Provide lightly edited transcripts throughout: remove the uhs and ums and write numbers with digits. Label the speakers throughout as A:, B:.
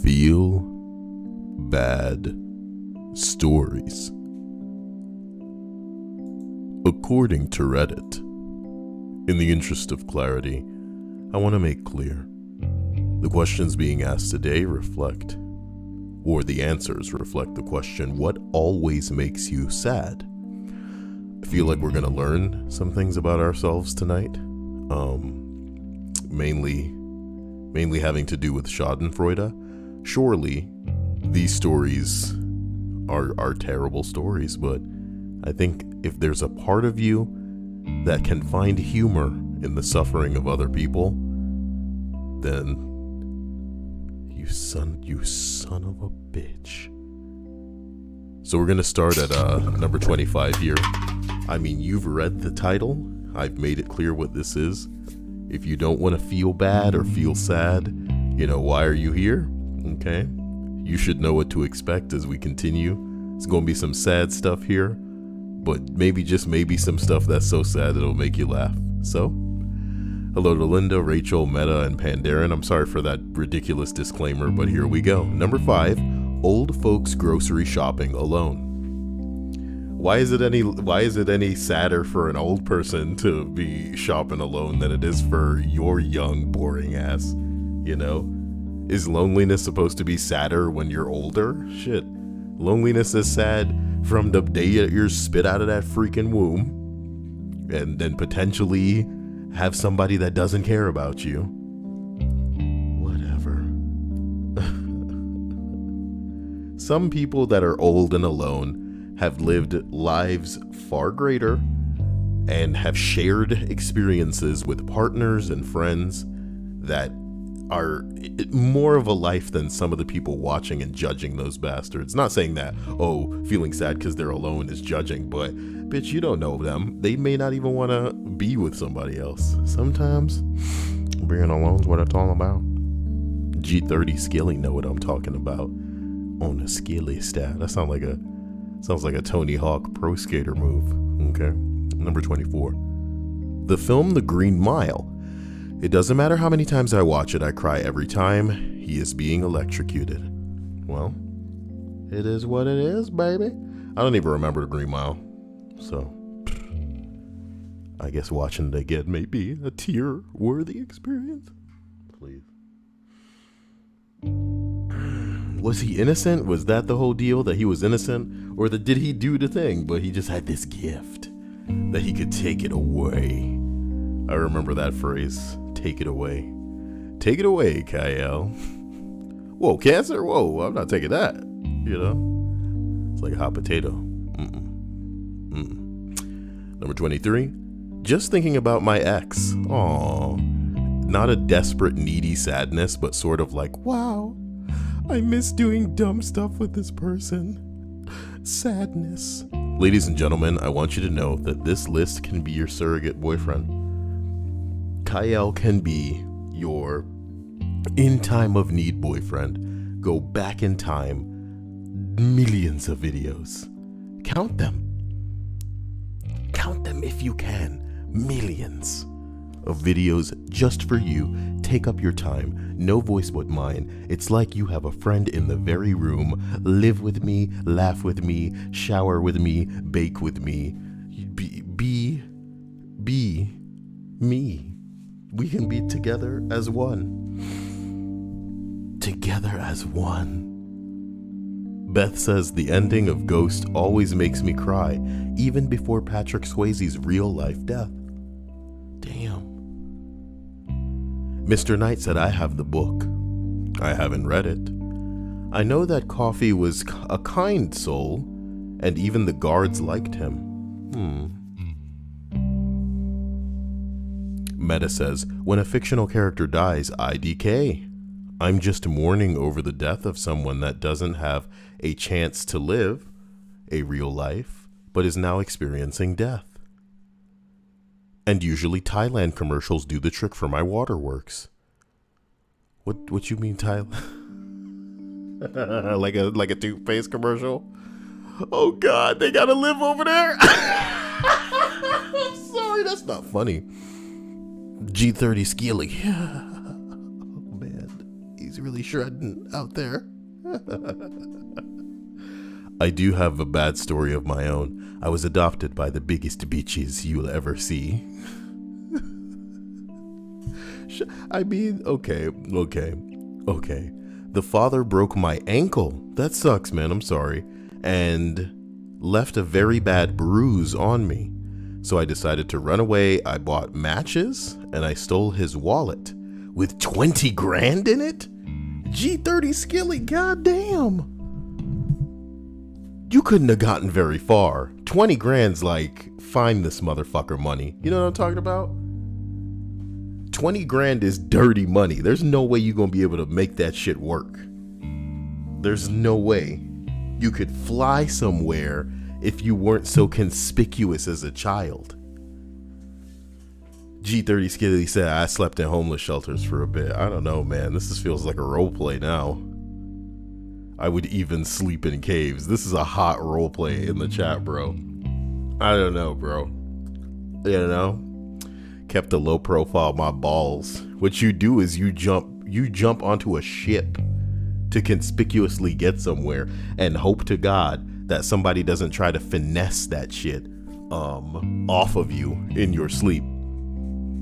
A: Feel bad stories. According to Reddit, in the interest of clarity, I want to make clear the questions being asked today reflect, or the answers reflect the question, what always makes you sad? I feel like we're going to learn some things about ourselves tonight, mainly having to do with Schadenfreude. Surely these stories are terrible stories, but I think if there's a part of you that can find humor in the suffering of other people, then you son of a bitch. So we're gonna start at number 25 here. I mean, you've read the title. I've made it clear what this is. If you don't want to feel bad or feel sad, why are you here? Okay, you should know what to expect as we continue. It's gonna be some sad stuff here, but maybe some stuff that's so sad it'll make you laugh. So, hello to Linda, Rachel, Meta, and Pandaren. I'm sorry for that ridiculous disclaimer, but here we go. Number 5, old folks grocery shopping alone. Why is it any sadder for an old person to be shopping alone than it is for your young, boring ass? Is loneliness supposed to be sadder when you're older? Shit. Loneliness is sad from the day that you're spit out of that freaking womb, and then potentially have somebody that doesn't care about you. Whatever. Some people that are old and alone have lived lives far greater and have shared experiences with partners and friends that are more of a life than some of the people watching and judging those bastards. Not saying that, feeling sad because they're alone is judging, but bitch, you don't know them. They may not even want to be with somebody else. Sometimes being alone is what it's all about. G30 Skilly know what I'm talking about. On a skilly stat. That sounds like a Tony Hawk pro skater move. Okay. Number 24. The film The Green Mile. It doesn't matter how many times I watch it, I cry every time he is being electrocuted. Well, it is what it is, baby. I don't even remember The Green Mile. So, I guess watching it again may be a tear-worthy experience. Please. Was he innocent? Was that the whole deal, that he was innocent? Or did he do the thing, but he just had this gift that he could take it away? I remember that phrase. Take it away. Take it away, Kyle. Whoa, cancer? Whoa, I'm not taking that. It's like a hot potato. Number 23. Just thinking about my ex. Aww. Not a desperate, needy sadness, but sort of like, wow, I miss doing dumb stuff with this person. Sadness. Ladies and gentlemen, I want you to know that this list can be your surrogate boyfriend. Kyle can be your in time of need boyfriend. Go back in time, millions of videos. Count them. Count them if you can. Millions of videos just for you. Take up your time. No voice but mine. It's like you have a friend in the very room. Live with me, laugh with me, shower with me, bake with me. Be me. We can be together as one. Together as one. Beth says the ending of Ghost always makes me cry, even before Patrick Swayze's real-life death. Damn. Mr. Knight said I have the book. I haven't read it. I know that Coffee was a kind soul, and even the guards liked him. Meta says, when a fictional character dies, I decay. I'm just mourning over the death of someone that doesn't have a chance to live a real life, but is now experiencing death. And usually Thailand commercials do the trick for my waterworks. What you mean Thailand? like a toothpaste commercial? Oh God, they gotta live over there? I'm sorry, that's not funny. G30 Skilly. Oh man, he's He's really shredding out there. I do have a bad story of my own. I was adopted by the biggest bitches you'll ever see. I mean, okay. The father broke my ankle. That sucks, man. I'm sorry. And left a very bad bruise on me. So I decided to run away. I bought matches and I stole his wallet with 20 grand in it. G30 Skilly, goddamn. You couldn't have gotten very far. 20 grand's like, find this motherfucker money. You know what I'm talking about? 20 grand is dirty money. There's no way you're going to be able to make that shit work. There's no way you could fly somewhere if you weren't so conspicuous as a child. G30 Skilly said, I slept in homeless shelters for a bit. I don't know, man. This feels like a role play now. I would even sleep in caves. This is a hot role play in the chat, bro. I don't know, bro. You know? Kept a low profile, my balls. What you do is you jump onto a ship to conspicuously get somewhere and hope to God that somebody doesn't try to finesse that shit off of you in your sleep.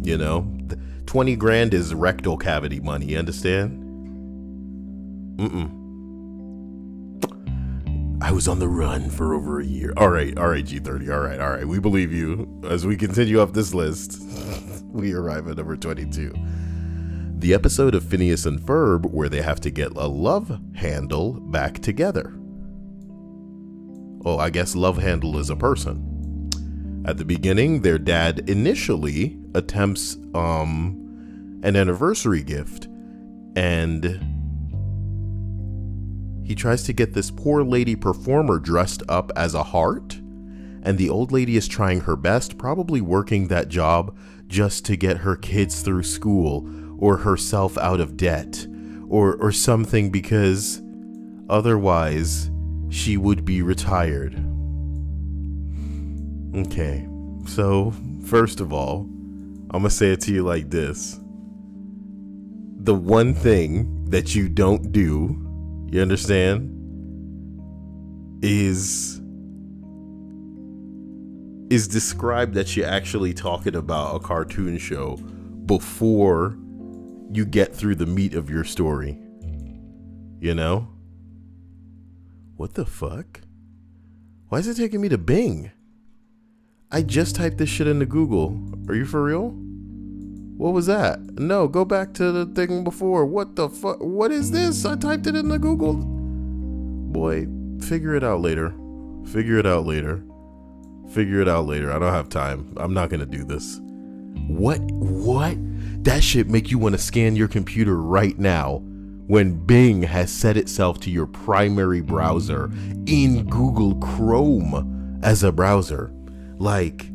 A: You know, 20 grand is rectal cavity money. You understand? I was on the run for over a year. All right, G30. All right. We believe you. As we continue up this list, we arrive at number 22. The episode of Phineas and Ferb where they have to get a love handle back together. Oh, I guess love handle is a person. At the beginning, their dad initially attempts an anniversary gift, and he tries to get this poor lady performer dressed up as a heart, and the old lady is trying her best, probably working that job just to get her kids through school or herself out of debt or something, because otherwise she would be retired. Okay, so first of all, I'm gonna say it to you like this. The one thing that you don't do, you understand, is describe that you're actually talking about a cartoon show before you get through the meat of your story. You know? What the fuck? Why is it taking me to Bing? I just typed this shit into Google. Are you for real? What was that? No, go back to the thing before. What the fuck? What is this? I typed it into Google. Boy, figure it out later. I don't have time. I'm not gonna do this. What? That shit make you want to scan your computer right now when Bing has set itself to your primary browser in Google Chrome as a browser. Like,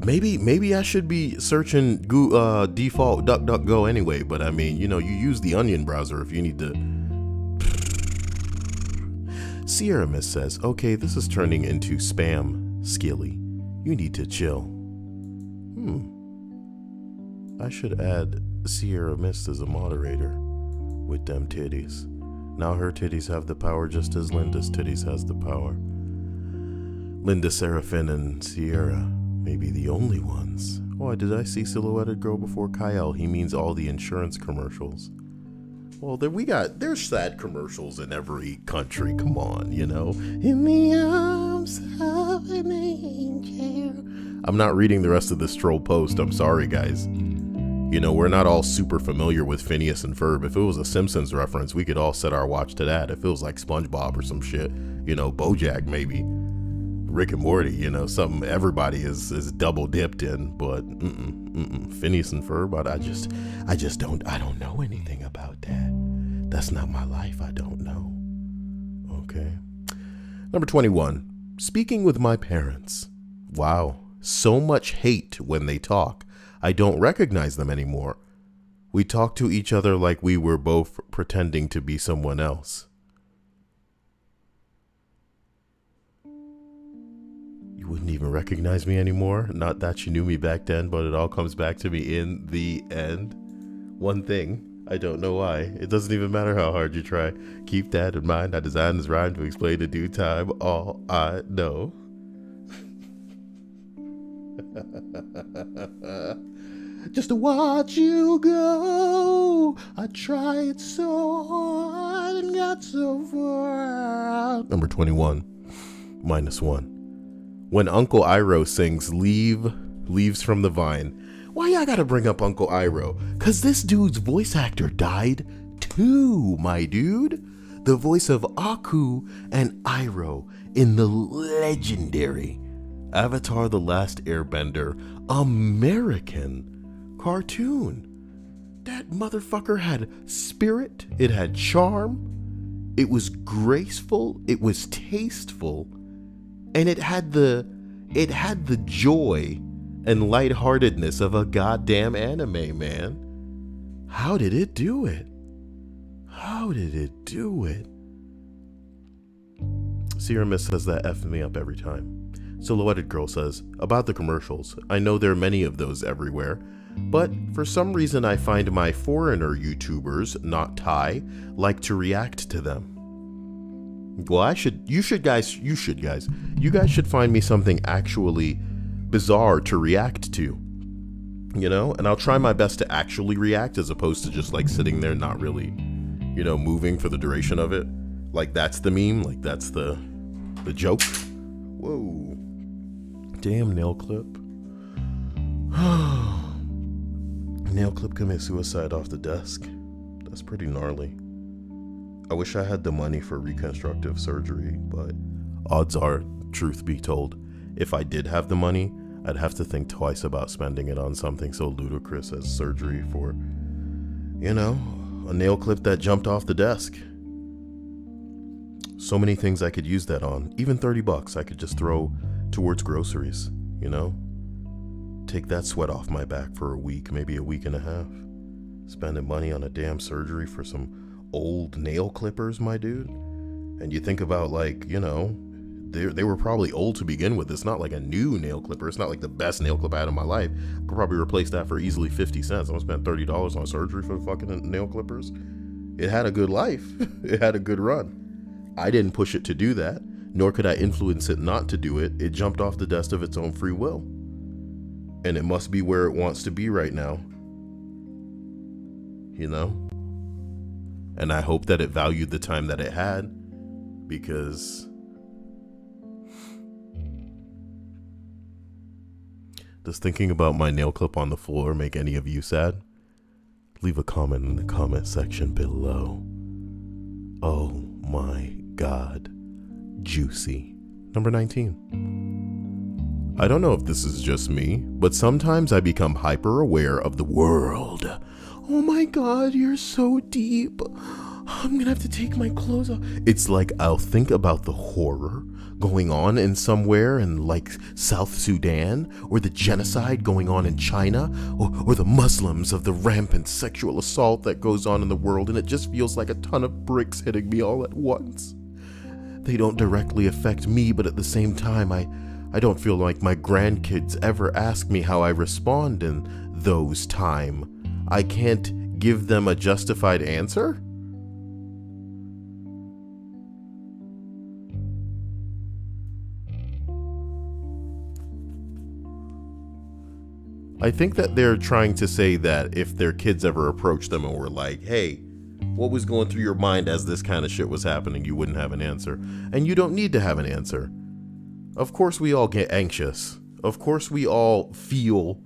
A: maybe I should be searching default DuckDuckGo anyway, but I mean, you know, you use the Onion browser if you need to. Sierra Miss says, okay, this is turning into spam, Skilly. You need to chill. I should add Sierra Mist as a moderator with them titties. Now her titties have the power just as Linda's titties has the power. Linda, Seraphin, and Sierra may be the only ones. Oh, did I see Silhouetted Girl before Kyle? He means all the insurance commercials. Well, there's sad commercials in every country. Come on, you know. In the arms of an angel. I'm not reading the rest of this troll post. I'm sorry, guys. You know, we're not all super familiar with Phineas and Ferb. If it was a Simpsons reference, we could all set our watch to that. If it was like SpongeBob or some shit, you know, BoJack maybe. Rick and Morty, you know, something everybody is double dipped in, but Phineas and Ferb, I don't know anything about that. That's not my life. I don't know. Okay. Number 21, speaking with my parents. Wow. So much hate when they talk. I don't recognize them anymore. We talk to each other like we were both pretending to be someone else. You wouldn't even recognize me anymore? Not that you knew me back then, but it all comes back to me in the end. One thing I don't know why. It doesn't even matter how hard you try. Keep that in mind. I designed this rhyme to explain in due time all I know. Just to watch you go. I tried so hard and got so far. Number 21, -1. When Uncle Iroh sings Leaves from the Vine. Why y'all gotta bring up Uncle Iroh? Cause this dude's voice actor died too, my dude. The voice of Aku and Iroh in the legendary Avatar: The Last Airbender American cartoon. That motherfucker had spirit, it had charm, it was graceful, it was tasteful, and it had the joy and lightheartedness of a goddamn anime, man. How did it do it? How did it do it? Sierra Miss says that F me up every time. Silhouetted Girl says, about the commercials, I know there are many of those everywhere, but for some reason I find my foreigner YouTubers, not Thai, like to react to them. Well, you guys should find me something actually bizarre to react to, you know, and I'll try my best to actually react as opposed to just like sitting there not really, you know, moving for the duration of it. Like that's the meme, like that's the joke. Whoa, damn, nail clip. Nail clip commit suicide off the desk. That's pretty gnarly. I wish I had the money for reconstructive surgery, but odds are, truth be told, if I did have the money, I'd have to think twice about spending it on something so ludicrous as surgery for, you know, a nail clip that jumped off the desk. So many things I could use that on. Even $30 I could just throw towards groceries, you know? Take that sweat off my back for a week, maybe a week and a half. Spending money on a damn surgery for some old nail clippers, my dude. And you think about, like, you know, they were probably old to begin with. It's not like a new nail clipper. It's not like the best nail clip I had in my life. I could probably replace that for easily 50 cents. I'm gonna spend $30 on surgery for fucking nail clippers. It had a good life. It had a good run. I didn't push it to do that, nor could I influence it not to do it. It jumped off the desk of its own free will. And it must be where it wants to be right now. You know? And I hope that it valued the time that it had, because does thinking about my nail clip on the floor make any of you sad? Leave a comment in the comment section below. Oh my God. Juicy. Number 19. I don't know if this is just me, but sometimes I become hyper aware of the world. Oh my God, you're so deep. I'm gonna have to take my clothes off. It's like I'll think about the horror going on in somewhere in like South Sudan, or the genocide going on in China, or the Muslims of the rampant sexual assault that goes on in the world, and it just feels like a ton of bricks hitting me all at once. They don't directly affect me, but at the same time, I don't feel like my grandkids ever ask me how I respond in those times. I can't give them a justified answer? I think that they're trying to say that if their kids ever approached them and were like, hey, what was going through your mind as this kind of shit was happening, you wouldn't have an answer. And you don't need to have an answer. Of course we all get anxious. Of course we all feel,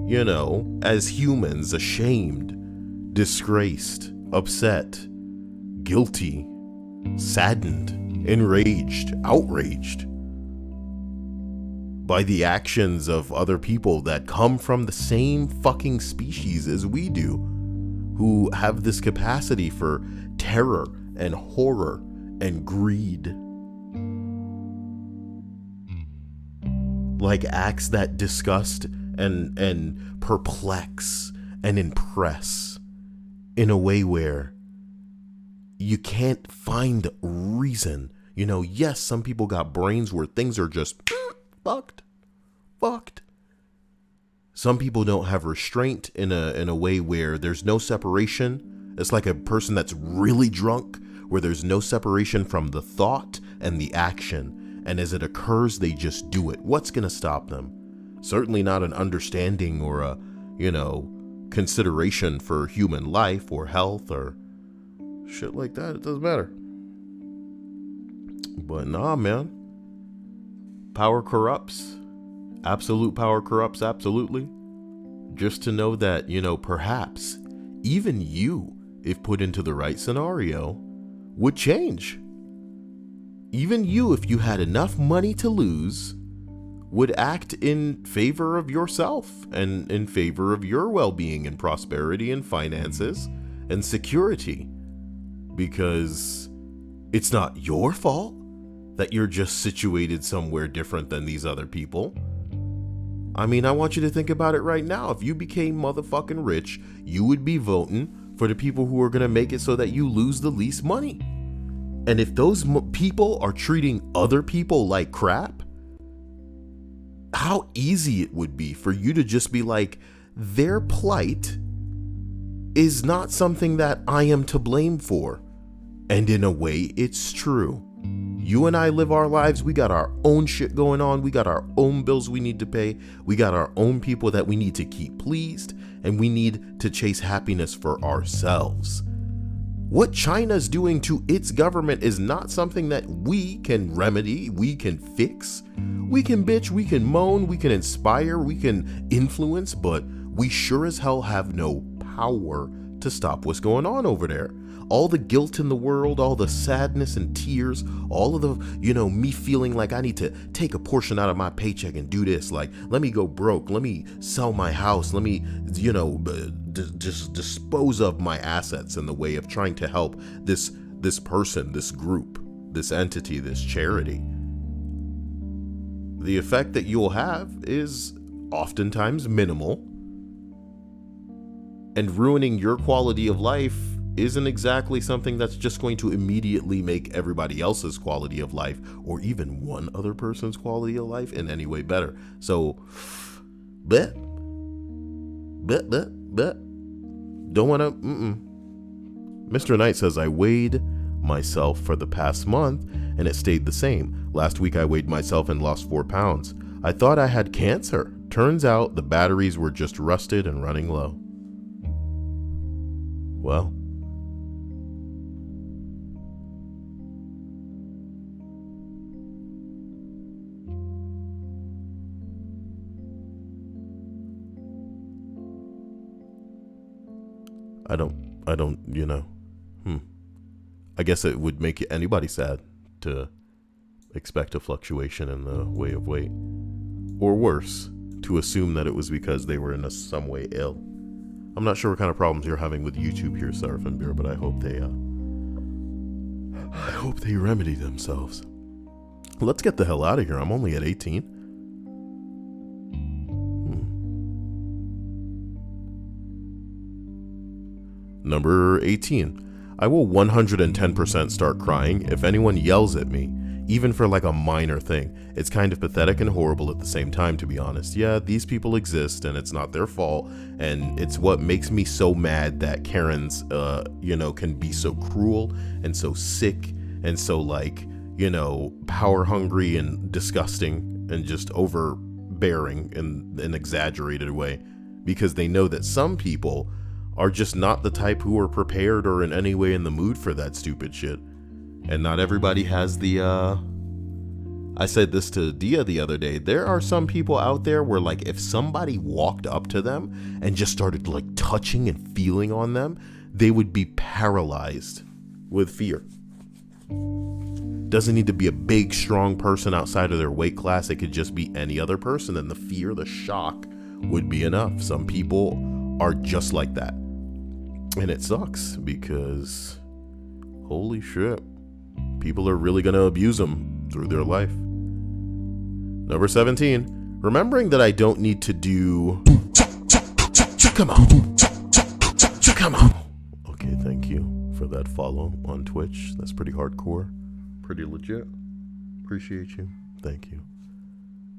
A: you know, as humans, ashamed, disgraced, upset, guilty, saddened, enraged, outraged by the actions of other people that come from the same fucking species as we do, who have this capacity for terror and horror and greed. Like acts that disgust and perplex and impress in a way where you can't find reason. You know, yes, some people got brains where things are just fucked. Some people don't have restraint in a way where there's no separation, It's like a person that's really drunk, where there's no separation from the thought and the action. And as it occurs, they just do it. What's going to stop them? Certainly not an understanding or a, consideration for human life or health or shit like that. It doesn't matter. But nah, man. Power corrupts. Absolute power corrupts, absolutely. Just to know that, perhaps even you, if put into the right scenario, would change. Even you, if you had enough money to lose, would act in favor of yourself and in favor of your well-being and prosperity and finances and security. Because it's not your fault that you're just situated somewhere different than these other people. I mean, I want you to think about it right now. If you became motherfucking rich, you would be voting for the people who are going to make it so that you lose the least money. And if those people are treating other people like crap, how easy it would be for you to just be like, their plight is not something that I am to blame for. And in a way, it's true. You and I live our lives. We got our own shit going on. We got our own bills we need to pay. We got our own people that we need to keep pleased. And we need to chase happiness for ourselves. What China's doing to its government is not something that we can remedy, we can fix. We can bitch, we can moan, we can inspire, we can influence, but we sure as hell have no power to stop what's going on over there. All the guilt in the world, all the sadness and tears, all of the, me feeling like I need to take a portion out of my paycheck and do this. Like, let me go broke. Let me sell my house. Let me, just dispose of my assets in the way of trying to help this person, this group, this entity, this charity. The effect that you'll have is oftentimes minimal, and ruining your quality of life isn't exactly something that's just going to immediately make everybody else's quality of life or even one other person's quality of life in any way better. So, don't want to, Mr. Knight says, I weighed myself for the past month and it stayed the same. Last week I weighed myself and lost 4 pounds. I thought I had cancer. Turns out the batteries were just rusted and running low. Well, I don't, I guess it would make anybody sad to expect a fluctuation in the way of weight. Or worse, to assume that it was because they were in some way ill. I'm not sure what kind of problems you're having with YouTube here, Surf and Beer, but I hope they remedy themselves. Let's get the hell out of here. I'm only at 18. Number 18. I will 110% start crying if anyone yells at me, even for like a minor thing. It's kind of pathetic and horrible at the same time, to be honest. Yeah, these people exist and it's not their fault. And it's what makes me so mad that Karens, can be so cruel and so sick and so power hungry and disgusting and just overbearing in an exaggerated way, because they know that some people are just not the type who are prepared or in any way in the mood for that stupid shit. And not everybody has the, I said this to Dia the other day, there are some people out there where if somebody walked up to them and just started touching and feeling on them, they would be paralyzed with fear. Doesn't need to be a big, strong person outside of their weight class. It could just be any other person, and the fear, the shock would be enough. Some people are just like that. And it sucks because holy shit, people are really going to abuse them through their life. Number 17, remembering that I don't need to do... Come on. Okay, thank you for that follow on Twitch. That's pretty hardcore. Pretty legit. Appreciate you. Thank you.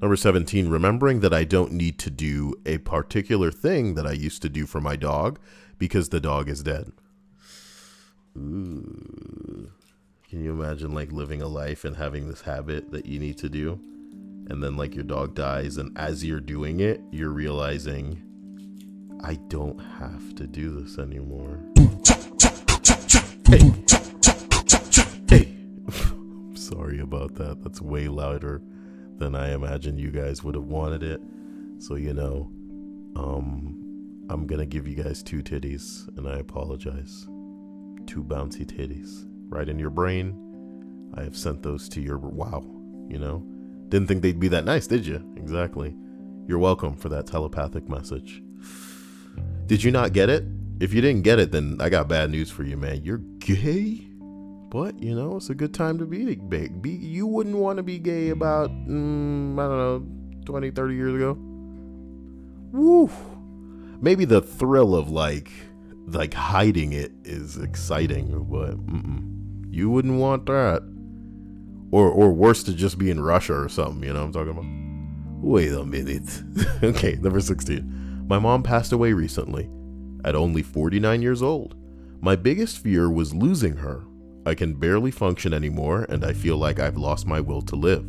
A: Number 17, remembering that I don't need to do a particular thing that I used to do for my dog because the dog is dead. Ooh. Can you imagine like living a life and having this habit that you need to do? And then like your dog dies, and as you're doing it, you're realizing, I don't have to do this anymore. Hey. Hey. I'm sorry about that. That's way louder than I imagine you guys would have wanted it. So, you know, I'm gonna give you guys 2 titties, and I apologize. 2 bouncy titties right in your brain. I have sent those to your wow, you know. Didn't think they'd be that nice, did you? Exactly. You're welcome for that telepathic message. Did you not get it? If you didn't get it, then I got bad news for you, man. You're gay, but you know, it's a good time to be big. You wouldn't want to be gay about, I don't know, 20, 30 years ago. Woo. Maybe the thrill of like hiding it is exciting, but you wouldn't want that. Or worse, to just be in Russia or something, you know what I'm talking about? Wait a minute. Okay, number 16. My mom passed away recently, at only 49 years old. My biggest fear was losing her. I can barely function anymore, and I feel like I've lost my will to live.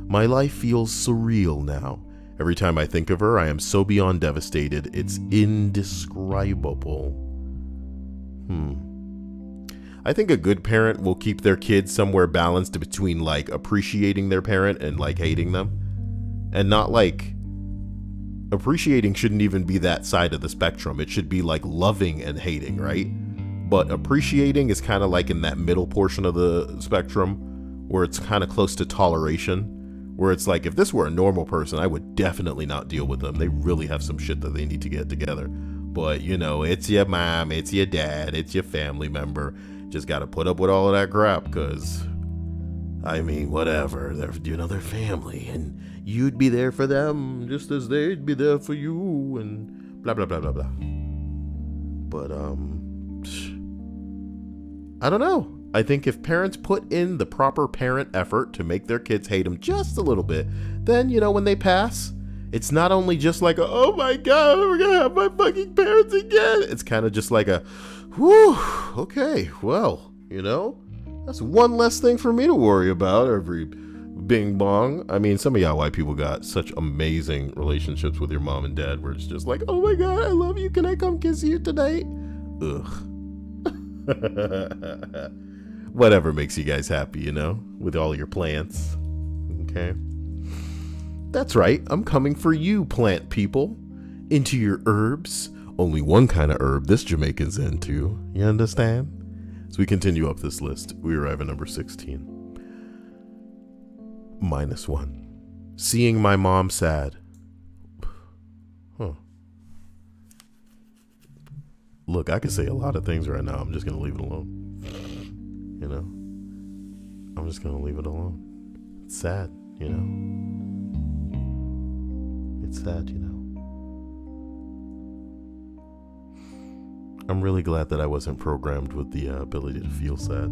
A: My life feels surreal now. Every time I think of her, I am so beyond devastated, it's indescribable. I think a good parent will keep their kids somewhere balanced between like appreciating their parent and like hating them. And not like, appreciating shouldn't even be that side of the spectrum. It should be like loving and hating, right? But appreciating is kind of like in that middle portion of the spectrum where it's kind of close to toleration, where it's like, if this were a normal person, I would definitely not deal with them. They really have some shit that they need to get together. But you know, it's your mom, it's your dad, it's your family member. Just got to put up with all of that crap because, I mean, whatever. They're family, and you'd be there for them just as they'd be there for you, and blah, blah, blah, blah, blah. But, I don't know. I think if parents put in the proper parent effort to make their kids hate them just a little bit, then, you know, when they pass, it's not only just like, oh my God, we're going to have my fucking parents again. It's kind of just like a, whew, okay, well, you know, that's one less thing for me to worry about every bing bong. I mean, some of y'all white people got such amazing relationships with your mom and dad where it's just like, oh my God, I love you. Can I come kiss you tonight? Ugh. Whatever makes you guys happy, you know, with all your plants. Okay. That's right. I'm coming for you, plant people. Into your herbs. Only one kind of herb this Jamaican's into. You understand? As we continue up this list, we arrive at number 16. -1. Seeing my mom sad. Huh. Look, I could say a lot of things right now. I'm just going to leave it alone. You know? I'm just going to leave it alone. It's sad, you know? It's sad, you know? I'm really glad that I wasn't programmed with the ability to feel sad.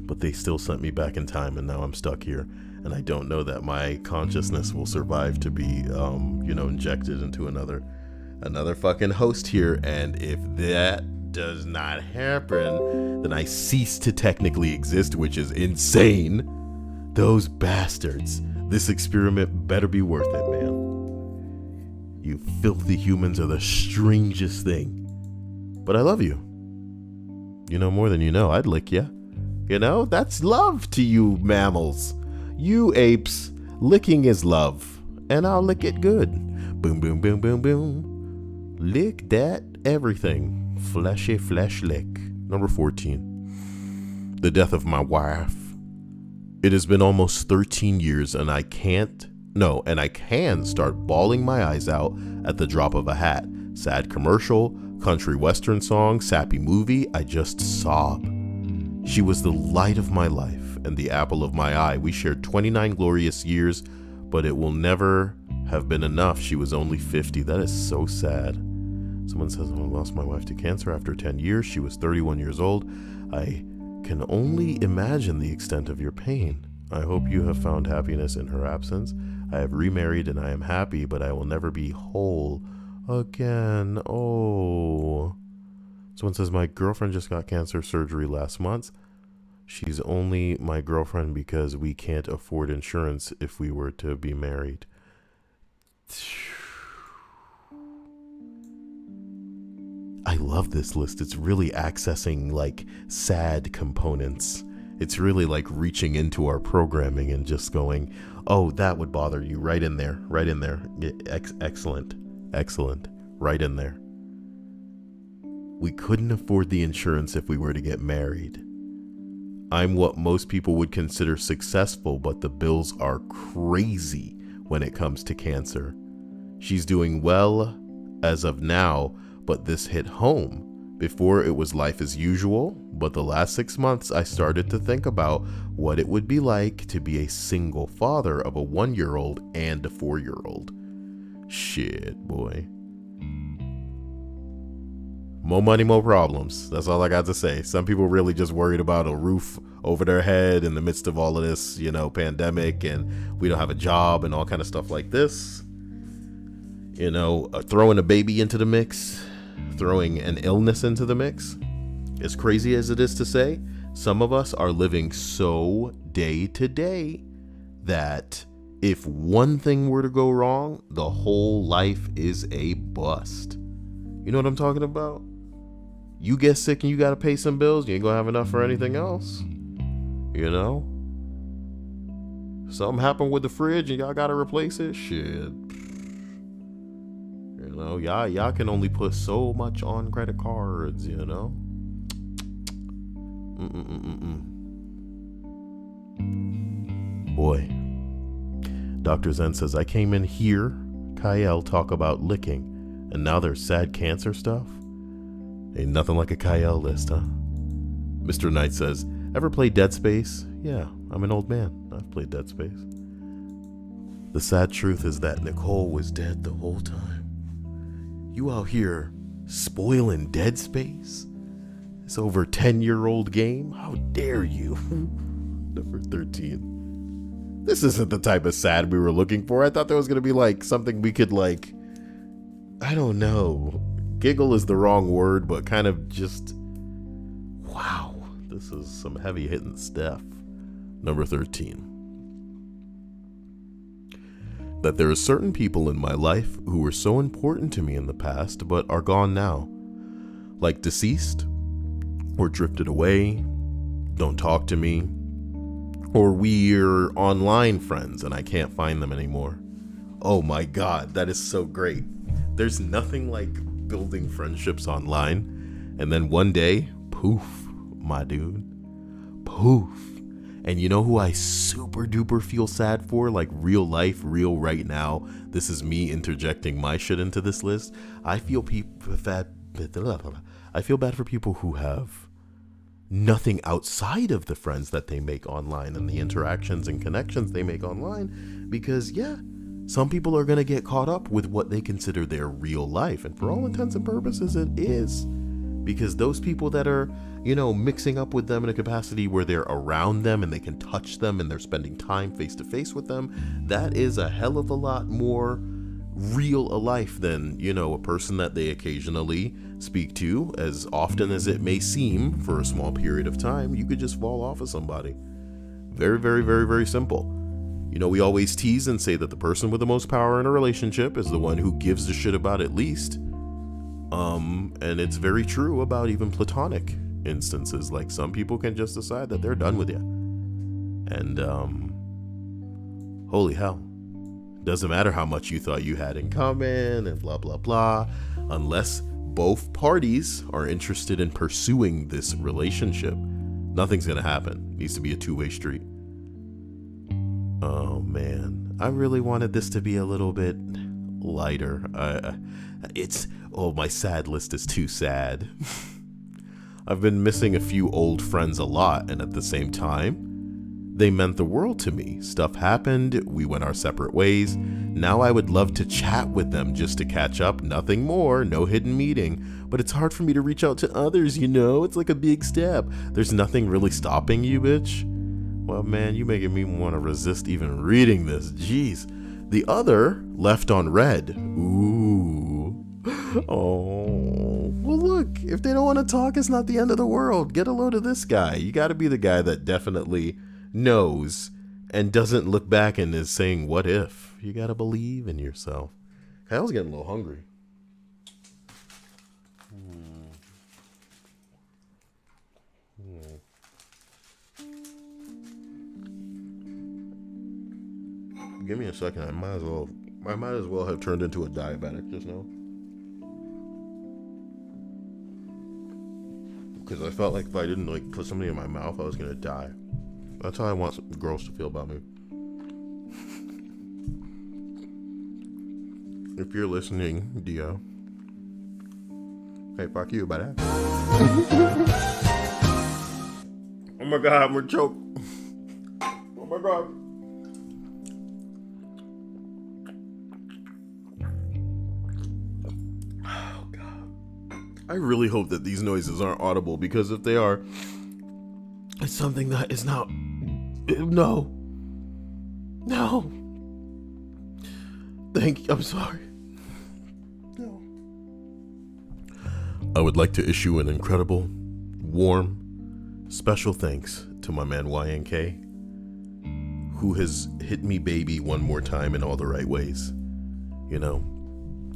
A: But they still sent me back in time, and now I'm stuck here. And I don't know that my consciousness will survive to be, injected into another fucking host here. And if that does not happen, then I cease to technically exist, which is insane. Those bastards. This experiment better be worth it, man. You filthy humans are the strangest thing. But I love you. You know more than you know. I'd lick you. You know, that's love to you mammals. You apes, licking is love. And I'll lick it good. Boom, boom, boom, boom, boom. Lick that everything. Fleshy flesh lick. Number 14. The death of my wife. It has been almost 13 years and I can start bawling my eyes out at the drop of a hat. Sad commercial, country western song, sappy movie, I just sob. She was the light of my life and the apple of my eye. We shared 29 glorious years, but it will never have been enough. She was only 50. That is so sad. Someone says, I lost my wife to cancer after 10 years. She was 31 years old. I can only imagine the extent of your pain. I hope you have found happiness in her absence. I have remarried and I am happy, but I will never be whole again. Oh, Someone says, my girlfriend just got cancer surgery last month. She's only my girlfriend because we can't afford insurance if we were to be married. I love this list. It's really accessing like sad components. It's really like reaching into our programming and just going, oh, that would bother you. Right in there. Right in there. Excellent. Excellent. Right in there. We couldn't afford the insurance if we were to get married. I'm what most people would consider successful, but the bills are crazy when it comes to cancer. She's doing well as of now, but this hit home. Before it was life as usual, but the last 6 months I started to think about what it would be like to be a single father of a 1-year-old and a 4-year-old. Shit, boy. More money, more problems. That's all I got to say. Some people really just worried about a roof over their head in the midst of all of this, pandemic, and we don't have a job and all kind of stuff like this. Throwing a baby into the mix, throwing an illness into the mix. As crazy as it is to say, some of us are living so day to day that if one thing were to go wrong, the whole life is a bust. You know what I'm talking about? You get sick and you got to pay some bills. You ain't going to have enough for anything else. Something happened with the fridge and y'all got to replace it. Shit. Y'all can only put so much on credit cards, Boy. Dr. Zen says, I came in here, Kyle talk about licking, and now there's sad cancer stuff? Ain't nothing like a Kyle list, huh? Mr. Knight says, ever play Dead Space? Yeah, I'm an old man. I've played Dead Space. The sad truth is that Nicole was dead the whole time. You out here spoiling Dead Space? This over 10-year-old game? How dare you? Number 13. This isn't the type of sad we were looking for. I thought there was going to be like something we could like, I don't know. Giggle is the wrong word, but kind of just, wow. This is some heavy hitting stuff. Number 13. That there are certain people in my life who were so important to me in the past, but are gone now. Like deceased, or drifted away, don't talk to me, or we're online friends and I can't find them anymore. Oh my God, that is so great. There's nothing like building friendships online, and then one day, poof, my dude, poof. And you know who I super duper feel sad for? Like real life, real right now. This is me interjecting my shit into this list. I feel bad for people who have nothing outside of the friends that they make online and the interactions and connections they make online. Because some people are going to get caught up with what they consider their real life. And for all intents and purposes, it is. Because those people that are, mixing up with them in a capacity where they're around them and they can touch them and they're spending time face to face with them, that is a hell of a lot more real a life than, a person that they occasionally speak to, as often as it may seem for a small period of time. You could just fall off of somebody. Very, very, very, very simple. We always tease and say that the person with the most power in a relationship is the one who gives a shit about it least. And it's very true about even platonic instances. Like some people can just decide that they're done with you. And, holy hell. Doesn't matter how much you thought you had in common and blah, blah, blah. Unless both parties are interested in pursuing this relationship, nothing's going to happen. It needs to be a two-way street. Oh, man. I really wanted this to be a little bit lighter. My sad list is too sad. I've been missing a few old friends a lot, and at the same time, they meant the world to me. Stuff happened, we went our separate ways. Now I would love to chat with them just to catch up, nothing more, no hidden meeting. But it's hard for me to reach out to others, It's like a big step. There's nothing really stopping you, bitch. Well, man, you making me want to resist even reading this. Jeez. The other left on red. Ooh. Oh. Well, look. look, if they don't want to talk, it's not the end of the world. Get a load of this guy. You got to be the guy that definitely knows and doesn't look back and is saying, what if? You got to believe in yourself. Kyle's getting a little hungry. Give me a second. I might as well have turned into a diabetic just now. Because I felt like if I didn't put something in my mouth, I was gonna die. That's how I want girls to feel about me. If you're listening, Dio. Hey, fuck you, buddy. Oh my god, I'm gonna choke. Oh my god. Oh god. I really hope that these noises aren't audible, because if they are, it's something that is not. No. No. I'm sorry. No. I would like to issue an incredible, warm, special thanks to my man YNK, who has hit me baby one more time in all the right ways. You know,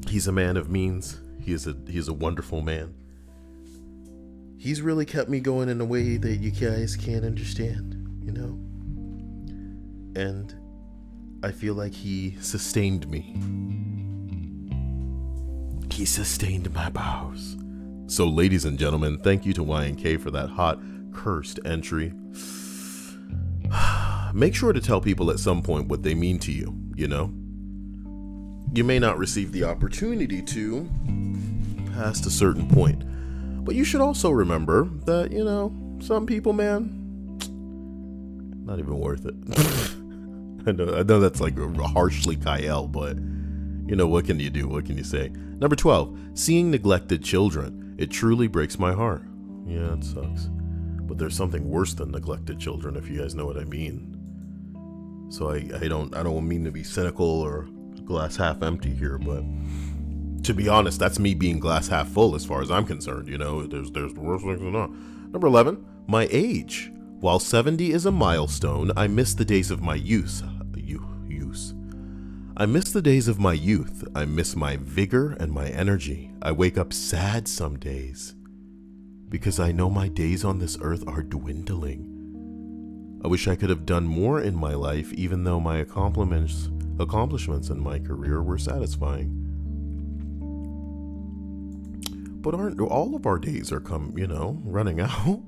A: he's a man of means. He's a wonderful man. He's really kept me going in a way that you guys can't understand, you know? And I feel like he sustained me. He sustained my bowels. So, ladies and gentlemen, thank you to YNK for that hot, cursed entry. Make sure to tell people at some point what they mean to you, you know? You may not receive the opportunity to past a certain point, but you should also remember that, you know, some people, man, not even worth it. I know that's like harshly Kyle, but you know, what can you do? What can you say? Number 12, seeing neglected children. It truly breaks my heart. Yeah, it sucks. But there's something worse than neglected children, if you guys know what I mean. So I don't mean to be cynical or glass half empty here, but to be honest, that's me being glass half full as far as I'm concerned. You know, there's worse things than that. Number 11, my age. While 70 is a milestone, I miss the days of my youth. I miss the days of my youth. I miss my vigor and my energy. I wake up sad some days because I know my days on this earth are dwindling. I wish I could have done more in my life, even though my accomplishments in my career were satisfying. But aren't all of our days are running out?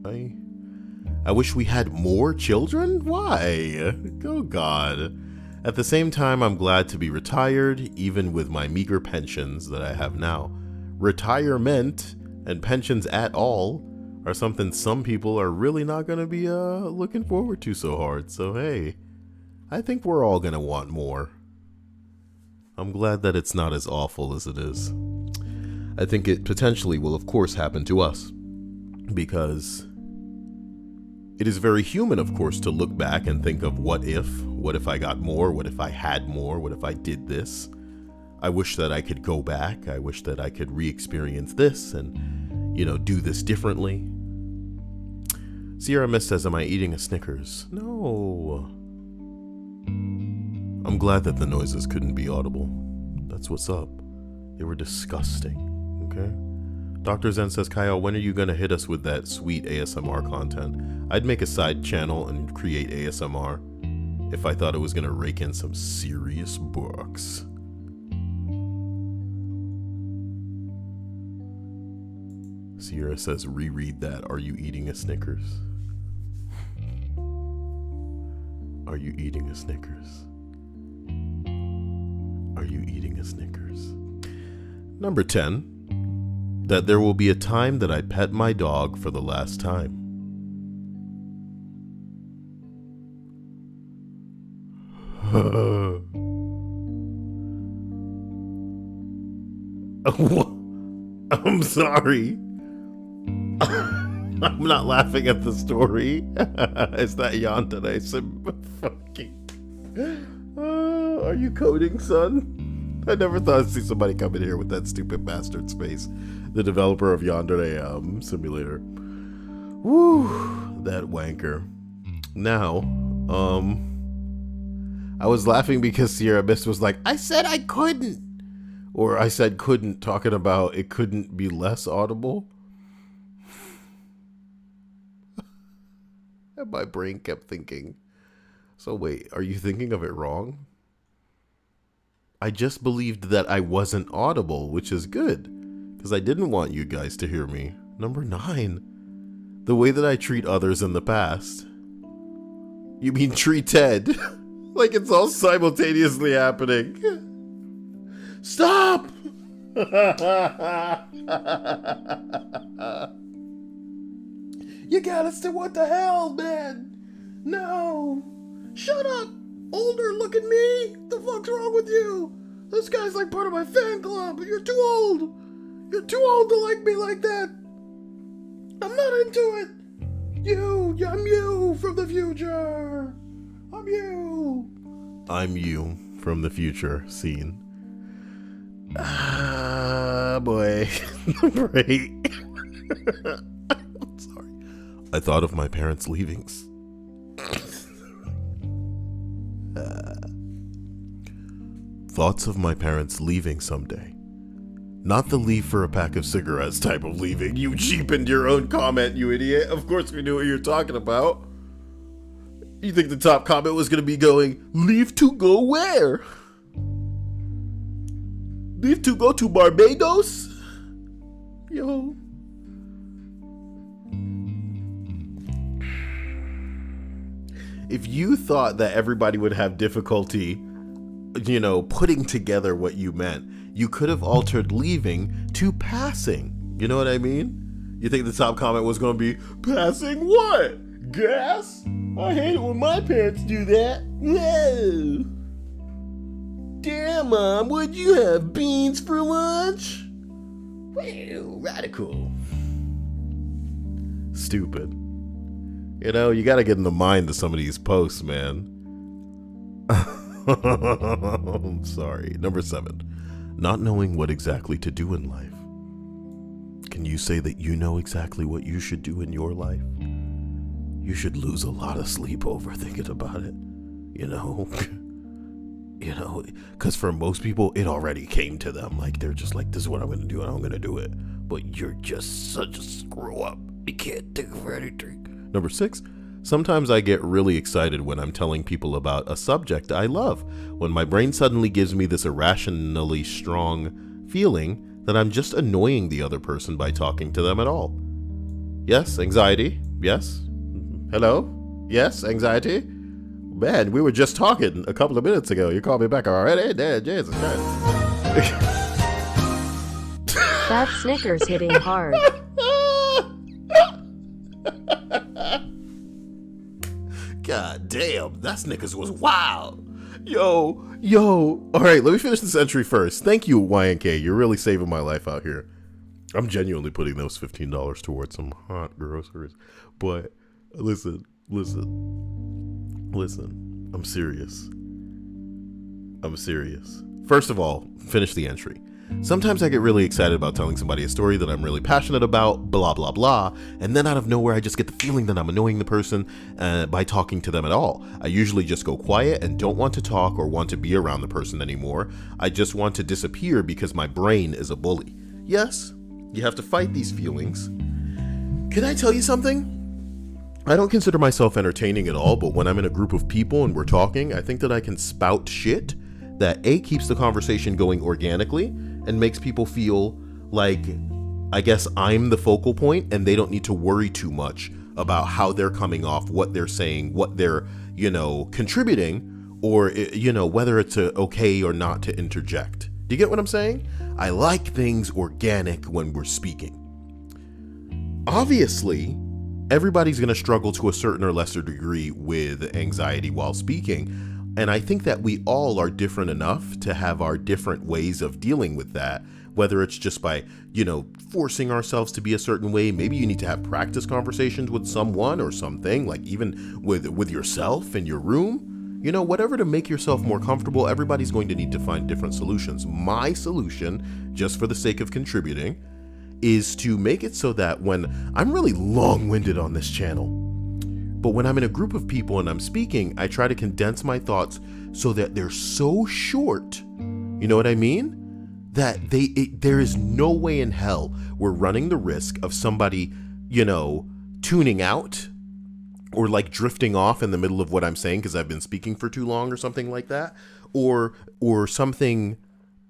A: I wish we had more children? Why? Oh God. At the same time, I'm glad to be retired, even with my meager pensions that I have now. Retirement and pensions at all are something some people are really not going to be looking forward to so hard. So hey, I think we're all going to want more. I'm glad that it's not as awful as it is. I think it potentially will, of course, happen to us, because it is very human, of course, to look back and think of what if I got more, what if I had more, what if I did this. I wish that I could go back. I wish that I could re-experience this and, do this differently. Sierra Mist says, am I eating a Snickers? No. I'm glad that the noises couldn't be audible. That's what's up. They were disgusting, okay? Dr. Zen says, Kyle, when are you going to hit us with that sweet ASMR content? I'd make a side channel and create ASMR if I thought it was going to rake in some serious bucks. Sierra says, reread that. Are you eating a Snickers? Are you eating a Snickers? Are you eating a Snickers? Number 10. That there will be a time that I pet my dog for the last time. I'm sorry. I'm not laughing at the story. Is that yawn that I said? Fucking. Are you coding, son? I never thought I'd see somebody come in here with that stupid bastard face. The developer of Yonder Simulator. Woo, that wanker. Now, I was laughing because Sierra Mist was like, I said I couldn't. Or I said couldn't, talking about it couldn't be less audible. And my brain kept thinking, so wait, are you thinking of it wrong? I just believed that I wasn't audible, which is good, because I didn't want you guys to hear me. Number 9, the way that I treat others in the past. You mean treat Ted? Like it's all simultaneously happening. Stop! You got us to what the hell, man? No! Shut up! Older, look at me! The fuck's wrong with you? This guy's like part of my fan club. You're too old. You're too old to like me like that. I'm not into it. I'm you from the future. I'm you. I'm you from the future scene. Ah, boy. Number 8. I'm sorry. I thought of my parents' leavings. Thoughts of my parents leaving someday. Not the leave for a pack of cigarettes type of leaving. You cheapened your own comment, you idiot. Of course we knew what you're talking about. You think the top comment was going to be going, leave to go where? Leave to go to Barbados? Yo. If you thought that everybody would have difficulty, putting together what you meant, you could have altered leaving to passing. You know what I mean? You think the top comment was going to be, passing what? Gas? I hate it when my parents do that. Whoa. Damn, Mom, would you have beans for lunch? Well, radical. Stupid. You gotta get in the mind of some of these posts, man. I'm sorry. Number 7. Not knowing what exactly to do in life. Can you say that you know exactly what you should do in your life? You should lose a lot of sleep over thinking about it. Because for most people, it already came to them. Like, they're just like, this is what I'm going to do, and I'm going to do it. But you're just such a screw up. You can't think of anything. Number 6, sometimes I get really excited when I'm telling people about a subject I love. When my brain suddenly gives me this irrationally strong feeling that I'm just annoying the other person by talking to them at all. Yes, anxiety. Yes. Hello? Yes, anxiety. Man, we were just talking a couple of minutes ago. You called me back already? Damn, Jesus Christ.
B: That Snickers hitting hard.
A: God damn, that Snickers was wild. Yo. All right, let me finish this entry first. Thank you, YNK. You're really saving my life out here. I'm genuinely putting those $15 towards some hot groceries. But listen. I'm serious. First of all, finish the entry. Sometimes I get really excited about telling somebody a story that I'm really passionate about, blah, blah, blah, and then out of nowhere I just get the feeling that I'm annoying the person by talking to them at all. I usually just go quiet and don't want to talk or want to be around the person anymore. I just want to disappear because my brain is a bully. Yes, you have to fight these feelings. Can I tell you something? I don't consider myself entertaining at all, but when I'm in a group of people and we're talking, I think that I can spout shit that A, keeps the conversation going organically and makes people feel like, I guess, I'm the focal point and they don't need to worry too much about how they're coming off, what they're saying, what they're, contributing, or, whether it's okay or not to interject. Do you get what I'm saying? I like things organic when we're speaking. Obviously, everybody's going to struggle to a certain or lesser degree with anxiety while speaking. And I think that we all are different enough to have our different ways of dealing with that, whether it's just by, forcing ourselves to be a certain way. Maybe you need to have practice conversations with someone or something, like even with yourself in your room. whatever to make yourself more comfortable. Everybody's going to need to find different solutions. My solution, just for the sake of contributing, is to make it so that when I'm really long-winded on this channel, but when I'm in a group of people and I'm speaking, I try to condense my thoughts so that they're so short, you know what I mean? That there is no way in hell we're running the risk of somebody, tuning out or like drifting off in the middle of what I'm saying because I've been speaking for too long or something like that, or something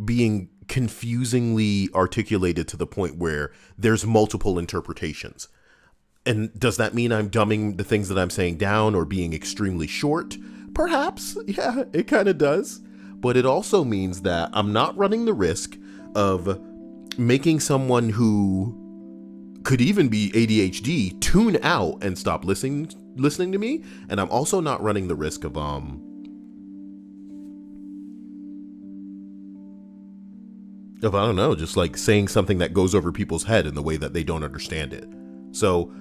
A: being confusingly articulated to the point where there's multiple interpretations. And does that mean I'm dumbing the things that I'm saying down or being extremely short? Perhaps. Yeah, it kind of does. But it also means that I'm not running the risk of making someone who could even be ADHD tune out and stop listening to me. And I'm also not running the risk of I don't know, just like saying something that goes over people's head in the way that they don't understand it. So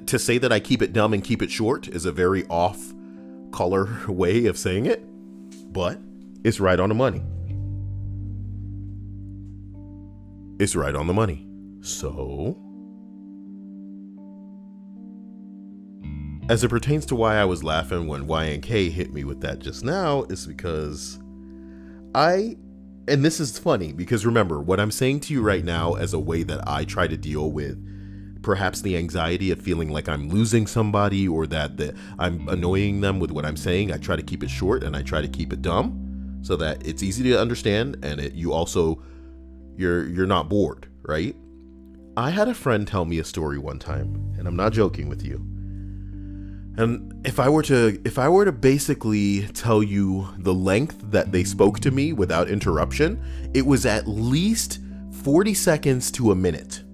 A: to say that I keep it dumb and keep it short is a very off color way of saying it, but it's right on the money. It's right on the money. So, as it pertains to why I was laughing when YNK hit me with that just now, is because and this is funny because remember, what I'm saying to you right now as a way that I try to deal with perhaps the anxiety of feeling like I'm losing somebody or that I'm annoying them with what I'm saying. I try to keep it short and I try to keep it dumb so that it's easy to understand and you're not bored, right? I had a friend tell me a story one time, and I'm not joking with you. And if I were to basically tell you the length that they spoke to me without interruption, it was at least 40 seconds to a minute.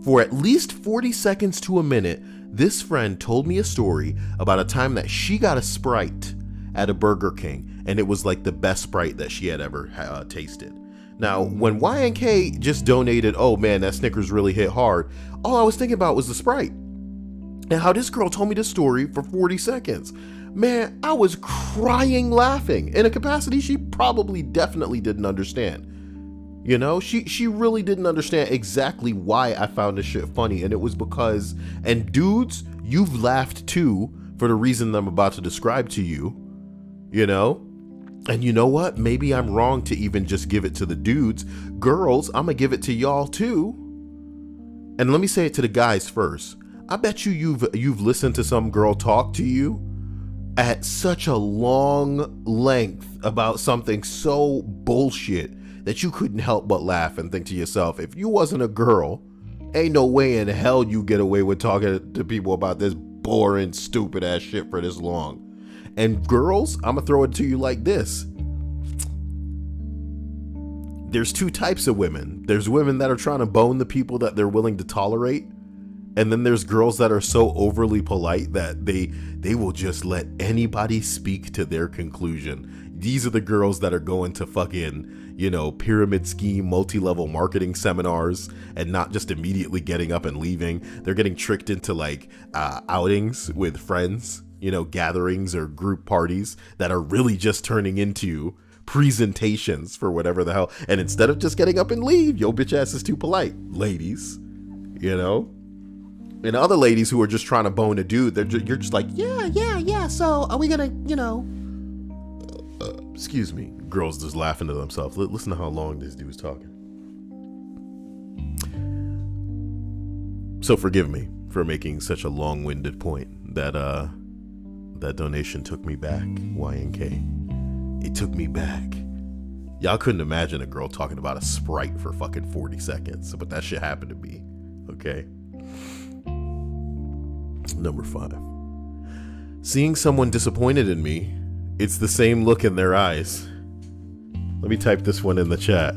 A: For at least 40 seconds to a minute, this friend told me a story about a time that she got a Sprite at a Burger King, and it was like the best Sprite that she had ever tasted. Now, when YNK just donated, oh man, that Snickers really hit hard, all I was thinking about was the Sprite. And how this girl told me this story for 40 seconds. Man, I was crying laughing in a capacity she probably definitely didn't understand. She really didn't understand exactly why I found this shit funny. And it was because, and dudes, you've laughed too for the reason I'm about to describe to you, And you know what? Maybe I'm wrong to even just give it to the dudes. Girls, I'm gonna give it to y'all too. And let me say it to the guys first. I bet you've listened to some girl talk to you at such a long length about something so bullshit that you couldn't help but laugh and think to yourself, if you wasn't a girl, ain't no way in hell you get away with talking to people about this boring, stupid ass shit for this long. And girls, I'm gonna throw it to you like this. There's two types of women. There's women that are trying to bone the people that they're willing to tolerate. And then there's girls that are so overly polite that they will just let anybody speak to their conclusion. These are the girls that are going to fucking, pyramid scheme, multi-level marketing seminars and not just immediately getting up and leaving. They're getting tricked into like outings with friends, gatherings or group parties that are really just turning into presentations for whatever the hell. And instead of just getting up and leave, yo bitch ass is too polite, ladies, And other ladies who are just trying to bone a dude, you're just like, yeah. So are we gonna, excuse me. Girls just laughing to themselves. Listen to how long this dude's talking. So forgive me for making such a long-winded point. That donation took me back, YNK. It took me back. Y'all couldn't imagine a girl talking about a Sprite for fucking 40 seconds, but that shit happened to me. Okay. Number 5. Seeing someone disappointed in me, it's the same look in their eyes. Let me type this one in the chat.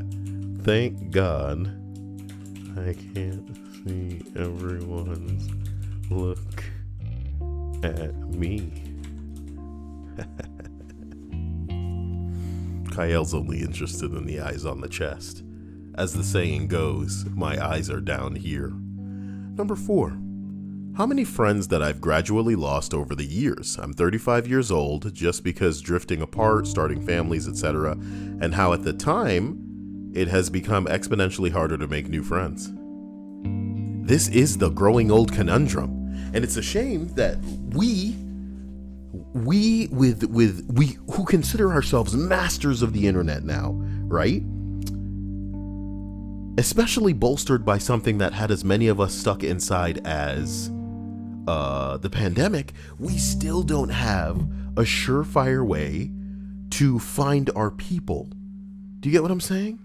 A: Thank God I can't see everyone's look at me. Kyle's only interested in the eyes on the chest. As the saying goes, my eyes are down here. Number 4. how many friends that I've gradually lost over the years. I'm 35 years old just because drifting apart, starting families, etc. And how at the time, it has become exponentially harder to make new friends. This is the growing old conundrum. And it's a shame that we who consider ourselves masters of the internet now, right? Especially bolstered by something that had as many of us stuck inside as the pandemic, we still don't have a surefire way to find our people. Do you get what I'm saying?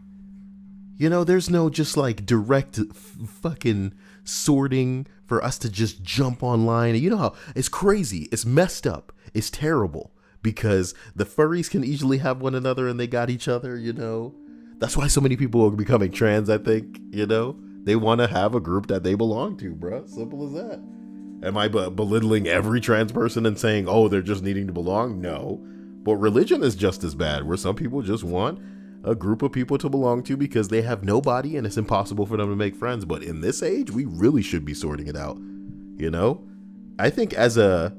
A: You know, there's no just like direct fucking sorting for us to just jump online. You know how it's crazy, it's messed up, it's terrible because the furries can easily have one another and they got each other, you know. That's why so many people are becoming trans, I think, you know. They want to have a group that they belong to, bro. Simple as that. Am I belittling every trans person and saying, oh, they're just needing to belong? No. But religion is just as bad, where some people just want a group of people to belong to because they have nobody and it's impossible for them to make friends. But in this age, we really should be sorting it out. You know, I think as a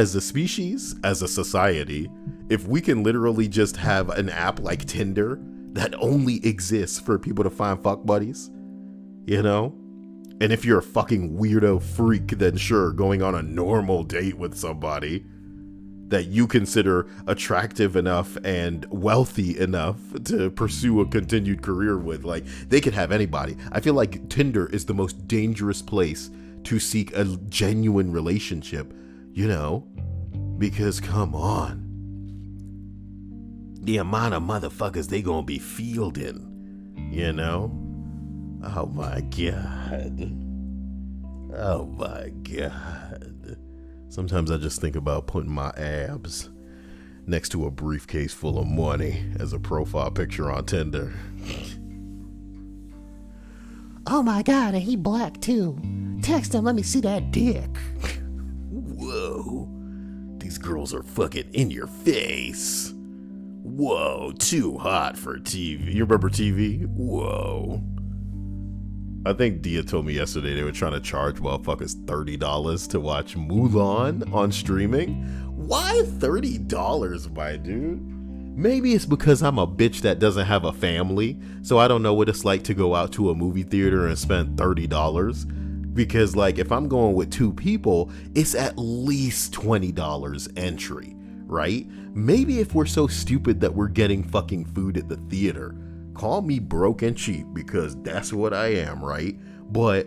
A: species, as a society, if we can literally just have an app like Tinder that only exists for people to find fuck buddies, you know, and if you're a fucking weirdo freak, then sure, going on a normal date with somebody that you consider attractive enough and wealthy enough to pursue a continued career with, like, they could have anybody. I feel like Tinder is the most dangerous place to seek a genuine relationship, you know, because come on, the amount of motherfuckers they gonna be fielding, you know? Oh my God. Oh my God. Sometimes I just think about putting my abs next to a briefcase full of money as a profile picture on Tinder.
C: Oh my God, and he black too. Text him, let me see that dick.
A: Whoa. These girls are fucking in your face. Whoa, too hot for TV. You remember TV? Whoa. I think Dia told me yesterday they were trying to charge motherfuckers $30 to watch Mulan on streaming. Why $30, my dude? Maybe it's because I'm a bitch that doesn't have a family, so I don't know what it's like to go out to a movie theater and spend $30. Because, like, if I'm going with two people, it's at least $20 entry, right? Maybe if we're so stupid that we're getting fucking food at the theater, call me broke and cheap because that's what I am, right? But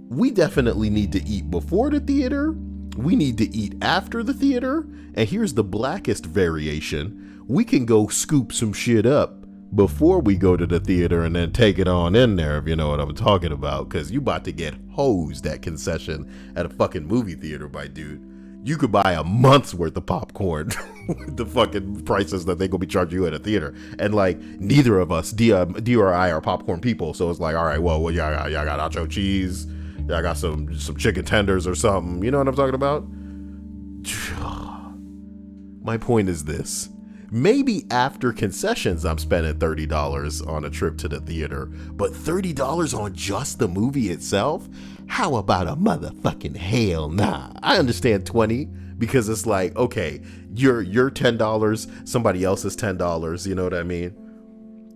A: we definitely need to eat before the theater. We need to eat after the theater. And here's the blackest variation. We can go scoop some shit up before we go to the theater and then take it on in there, if you know what I'm talking about. Because you about to get hosed at concession at a fucking movie theater, my dude. You could buy a month's worth of popcorn with the fucking prices that they gonna be charging you at a theater. And like, neither of us, Dia or I, are popcorn people. So it's like, all right, well, y'all got nacho cheese. Y'all got some chicken tenders or something. You know what I'm talking about? My point is this. Maybe after concessions, I'm spending $30 on a trip to the theater, but $30 on just the movie itself? How about a motherfucking hell nah? I understand 20 because it's like, okay, you're $10, somebody else is $10, you know what I mean?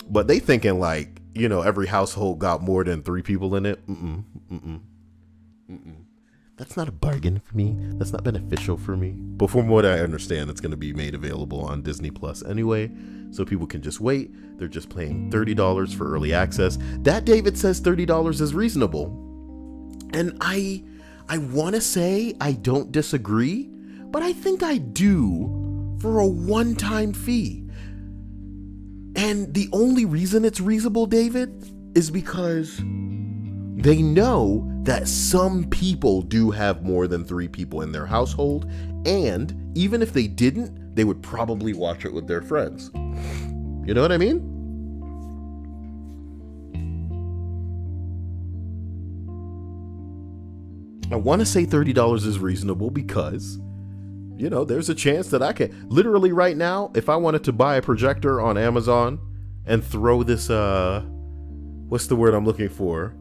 A: But they thinking like, you know, every household got more than 3 people in it. That's not a bargain for me. That's not beneficial for me. But from what I understand, it's going to be made available on Disney Plus anyway, so people can just wait. They're just paying $30 for early access. That David says $30 is reasonable. And I want to say I don't disagree, but I think I do for a one-time fee. And the only reason it's reasonable, David, is because they know that some people do have more than 3 people in their household, and even if they didn't, they would probably watch it with their friends. You know what I mean? I want to say $30 is reasonable because, you know, there's a chance that I can literally right now, if I wanted to buy a projector on Amazon and throw this, what's the word I'm looking for?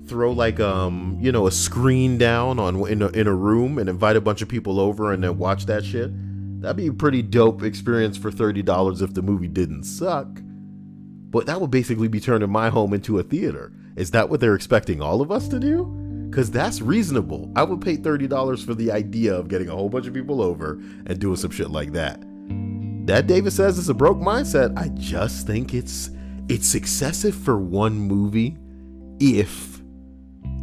A: throw like a screen down in a room and invite a bunch of people over and then watch that shit. That'd be a pretty dope experience for $30 if the movie didn't suck. But that would basically be turning my home into a theater. Is that what they're expecting all of us to do? Because that's reasonable. I would pay $30 for the idea of getting a whole bunch of people over and doing some shit like that. That David says it's a broke mindset. I just think it's excessive for one movie if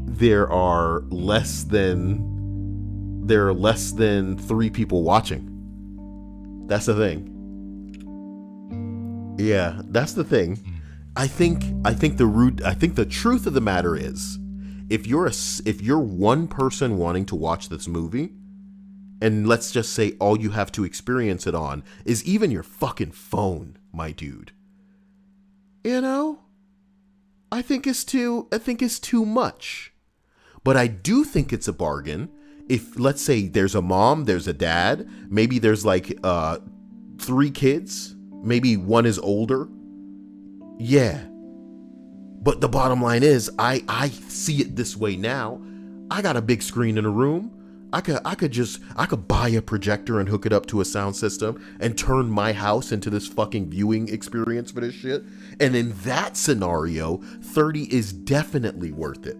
A: there are less than 3 people watching. That's the thing. Yeah, that's the thing. I think the truth of the matter is, if you're one person wanting to watch this movie, and let's just say all you have to experience it on is even your fucking phone, my dude. I think it's too much. But I do think it's a bargain if, let's say, there's a mom, there's a dad, maybe there's like 3 kids, maybe one is older. Yeah. But the bottom line is, I see it this way now. I got a big screen in a room. I could buy a projector and hook it up to a sound system and turn my house into this fucking viewing experience for this shit. And in that scenario, 30 is definitely worth it.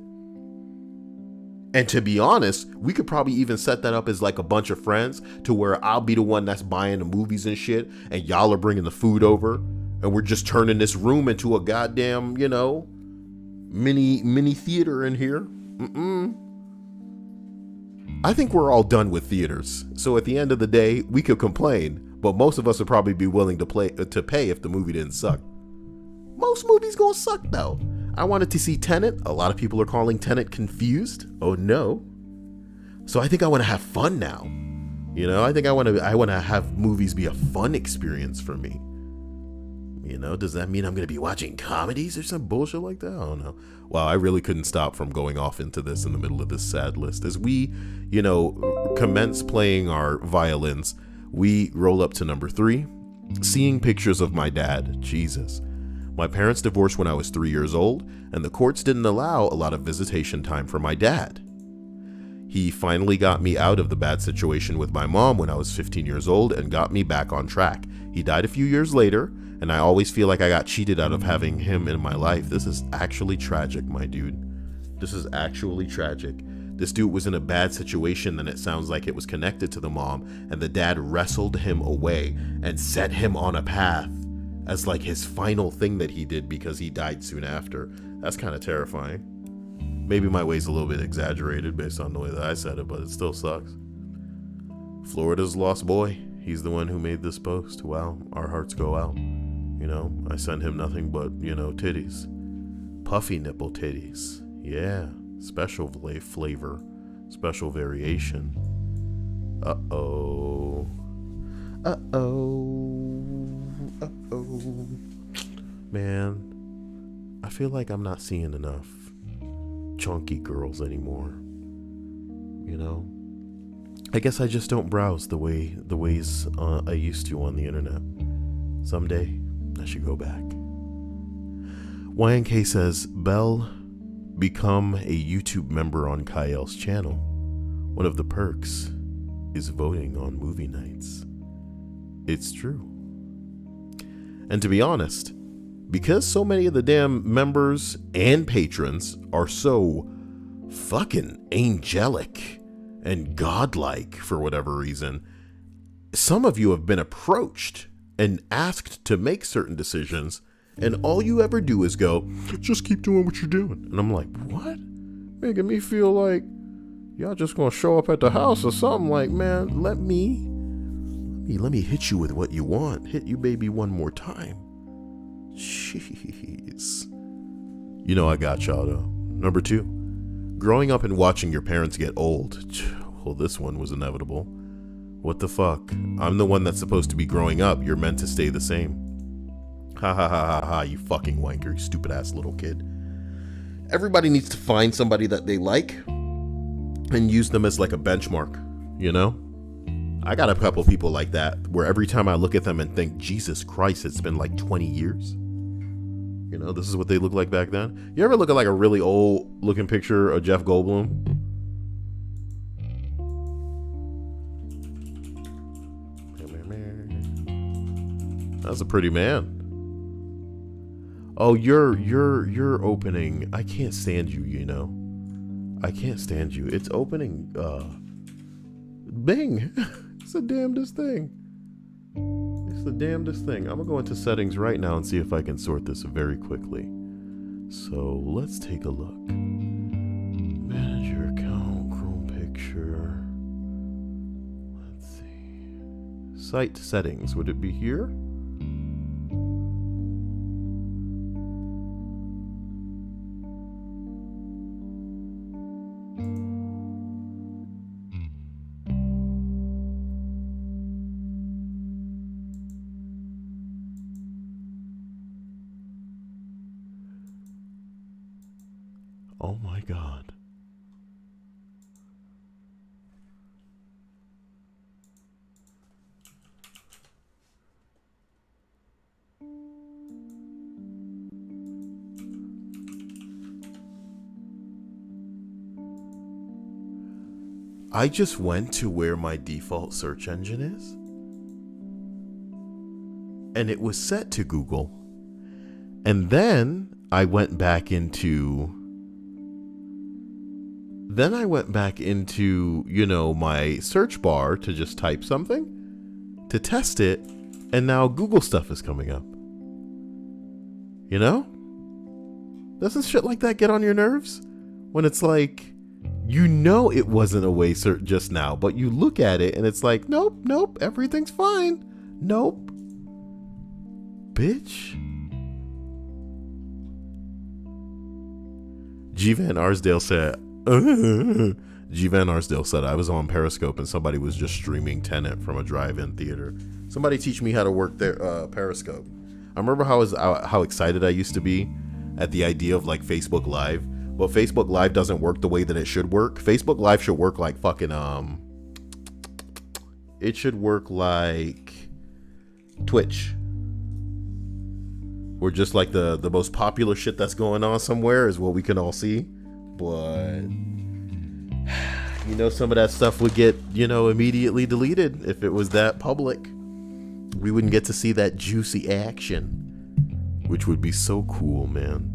A: And to be honest, we could probably even set that up as like a bunch of friends to where I'll be the one that's buying the movies and shit, and y'all are bringing the food over, and we're just turning this room into a goddamn, mini theater in here. I think we're all done with theaters. So at the end of the day, we could complain, but most of us would probably be willing to pay if the movie didn't suck. Most movies gonna suck though. I wanted to see Tenet. A lot of people are calling Tenet confused. Oh no. So I think I want to have fun now. I think I want to have movies be a fun experience for me. Does that mean I'm going to be watching comedies or some bullshit like that? I don't know. Wow, I really couldn't stop from going off into this in the middle of this sad list. As we, commence playing our violins, we roll up to number 3, seeing pictures of my dad. Jesus. My parents divorced when I was 3 years old, and the courts didn't allow a lot of visitation time for my dad. He finally got me out of the bad situation with my mom when I was 15 years old and got me back on track. He died a few years later, and I always feel like I got cheated out of having him in my life. This is actually tragic, my dude. This is actually tragic. This dude was in a bad situation, and it sounds like it was connected to the mom, and the dad wrestled him away and set him on a path as like his final thing that he did because he died soon after. That's kind of terrifying. Maybe my way's a little bit exaggerated based on the way that I said it, but it still sucks. Florida's lost boy. He's the one who made this post. Wow, our hearts go out. I send him nothing but, titties. Puffy nipple titties. Yeah, special flavor, special variation. Uh-oh. Man, I feel like I'm not seeing enough chunky girls anymore. I guess I just don't browse the ways I used to on the internet. Someday I should go back. YNK says, Belle, become a YouTube member on Kyle's channel. One of the perks is voting on movie nights. It's true. And to be honest, because so many of the damn members and patrons are so fucking angelic and godlike for whatever reason, some of you have been approached and asked to make certain decisions, and all you ever do is go, just keep doing what you're doing. And I'm like, what? Making me feel like y'all just gonna show up at the house or something. Like, man, let me hit you with what you want. Hit you baby one more time. Jeez. I got y'all though. Number 2, growing up and watching your parents get old. Well, this one was inevitable. What the fuck? I'm the one that's supposed to be growing up. You're meant to stay the same. Ha ha ha ha ha, you fucking wanker, you stupid ass little kid. Everybody needs to find somebody that they like and use them as like a benchmark, I got a couple people like that where every time I look at them and think, Jesus Christ, it's been like 20 years. You know, this is what they look like back then. You ever look at like a really old looking picture of Jeff Goldblum? That's a pretty man. Oh, you're opening. I can't stand you, you know. I can't stand you. It's opening Bing. It's the damnedest thing. It's the damnedest thing. I'm gonna go into settings right now and see if I can sort this very quickly. So let's take a look. Manage your account, Chrome picture. Let's see. Site settings. Would it be here? Oh my God. I just went to where my default search engine is, and it was set to Google. And then I went back into you know, my search bar to just type something to test it, and now Google stuff is coming up. You know? Doesn't shit like that get on your nerves? When it's like, you know it wasn't a way search just now, but you look at it and it's like, nope, everything's fine. Nope. Bitch. G. Van Arsdale said, G. Van Arsdale said, I was on Periscope and somebody was just streaming Tenet from a drive-in theater. Somebody teach me how to work their Periscope. I remember how excited I used to be at the idea of like Facebook Live, but Facebook Live doesn't work the way that it should work. Facebook Live should work like fucking it should work like Twitch. Where just like the most popular shit that's going on somewhere is what we can all see. But you know, some of that stuff would get, you know, immediately deleted if it was that public. We wouldn't get to see that juicy action, which would be so cool, man.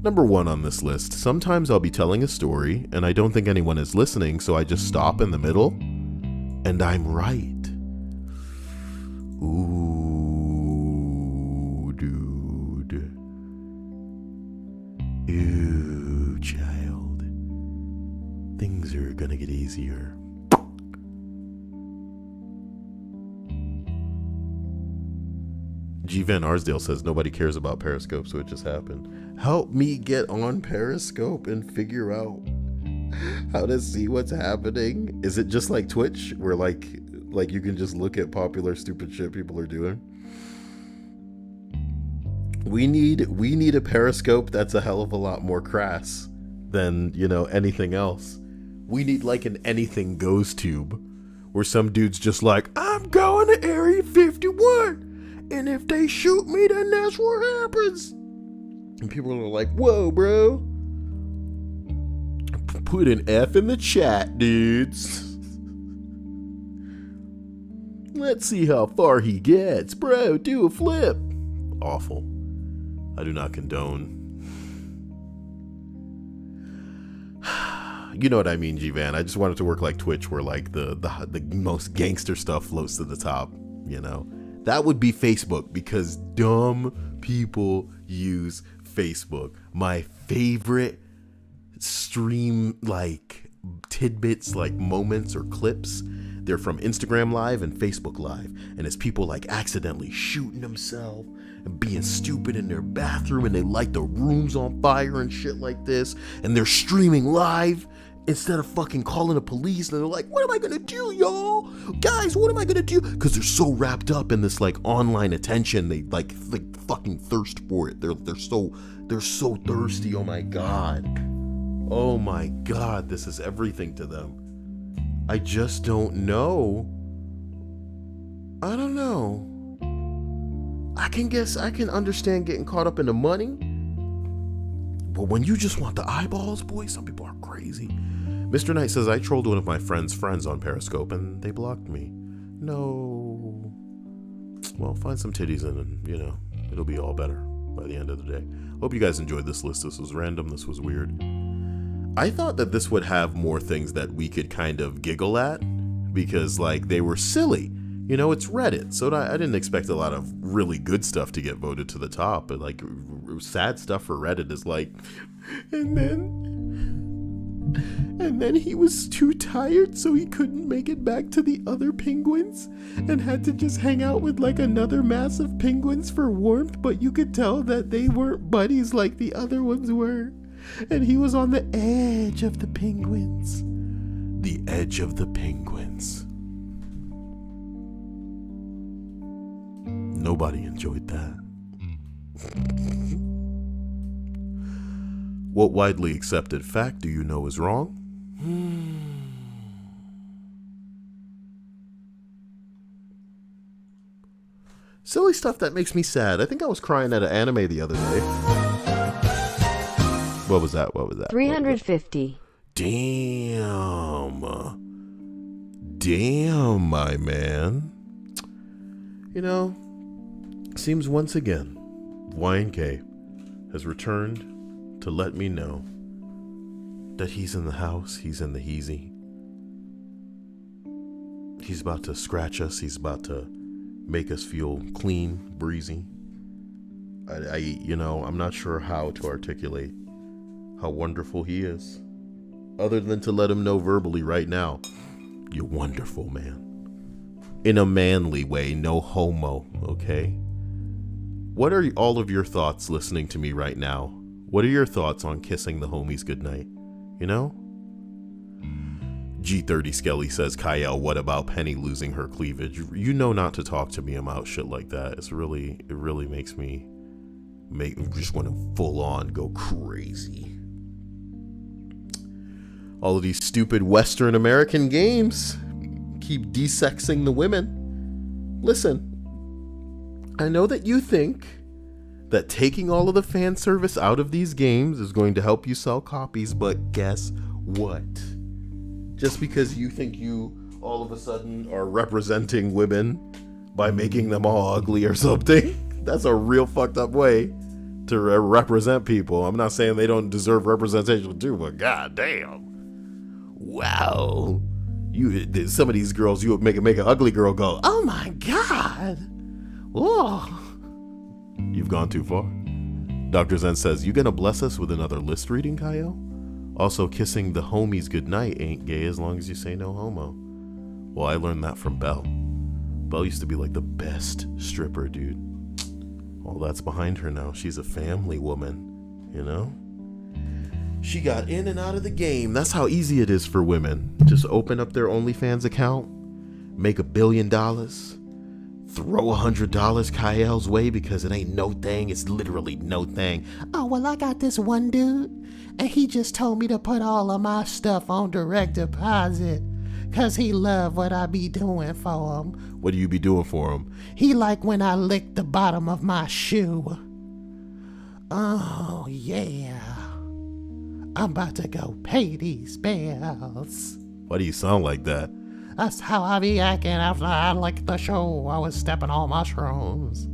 A: Number 1 on this list. Sometimes I'll be telling a story and I don't think anyone is listening, so I just stop in the middle, and I'm right. Ooh, dude. Ooh, child. Things are gonna get easier. G. Van Arsdale says nobody cares about Periscope, so it just happened. Help me get on Periscope and figure out how to see what's happening. Is it just like Twitch, where like you can just look at popular stupid shit people are doing? We need a Periscope that's a hell of a lot more crass than, you know, anything else. We need like an anything goes tube, where some dude's just like, I'm going to Area 51. And if they shoot me, then that's what happens. And people are like, whoa, bro. Put an F in the chat, dudes. Let's see how far he gets. Bro, do a flip. Awful. I do not condone. You know what I mean, G-Van. I just want it to work like Twitch, where like the most gangster stuff floats to the top, you know. That would be Facebook, because dumb people use Facebook. My favorite stream like tidbits, like moments or clips, they're from Instagram Live and Facebook Live. And it's people like accidentally shooting themselves and being stupid in their bathroom, and they light the rooms on fire and shit like this. And they're streaming live instead of fucking calling the police, and they're like, what am I gonna do, y'all? Guys, what am I gonna do? Because they're so wrapped up in this like online attention, they like fucking thirst for it. They're so thirsty. Oh my god, this is everything to them. I just don't know. I don't know. I can understand getting caught up in the money. But when you just want the eyeballs, boy, some people are crazy. Mr. Knight says, I trolled one of my friends on Periscope and they blocked me. No. Well, find some titties and, it'll be all better by the end of the day. Hope you guys enjoyed this list. This was random. This was weird. I thought that this would have more things that we could kind of giggle at because, they were silly. It's Reddit, so I didn't expect a lot of really good stuff to get voted to the top. But, sad stuff for Reddit is and then he was too tired, so he couldn't make it back to the other penguins and had to just hang out with another mass of penguins for warmth, but you could tell that they weren't buddies like the other ones were. And he was on the edge of the penguins. The edge of the penguins. Nobody enjoyed that. What widely accepted fact do you know is wrong? Silly stuff that makes me sad. I think I was crying at an anime the other day. What was that?
B: 350.
A: Damn, my man. Seems once again, YNK has returned to let me know that he's in the house, he's in the heezy. He's about to scratch us, he's about to make us feel clean, breezy. I'm not sure how to articulate how wonderful he is, other than to let him know verbally right now, you're wonderful, man. In a manly way, no homo, okay? What are all of your thoughts listening to me right now? What are your thoughts on kissing the homies goodnight? G30 Skelly says, Kyle, what about Penny losing her cleavage? You know not to talk to me about shit like that. It really makes me just want to full on go crazy. All of these stupid Western American games keep desexing the women. Listen, I know that you think that taking all of the fan service out of these games is going to help you sell copies, but guess what? Just because you think you all of a sudden are representing women by making them all ugly or something, that's a real fucked up way to represent people. I'm not saying they don't deserve representation too, but goddamn. Wow. Some of these girls, you would make an ugly girl go, oh my God. Whoa. You've gone too far. Dr. Zen says, you gonna bless us with another list reading, Kyle? Also, kissing the homies goodnight ain't gay as long as you say no homo. Well, I learned that from Belle. Belle used to be the best stripper, dude. All that's behind her now. She's a family woman, She got in and out of the game. That's how easy it is for women. Just open up their OnlyFans account, make $1 billion, throw $100 Kyle's way because it ain't no thing. It's literally no thing.
C: Oh, well, I got this one dude, and he just told me to put all of my stuff on direct deposit because he love what I be doing for him.
A: What do you be doing for him?
C: He like when I lick the bottom of my shoe. Oh, yeah. I'm about to go pay these bills.
A: Why do you sound like that?
C: That's how I be acting after I licked the shoe. I was stepping on mushrooms.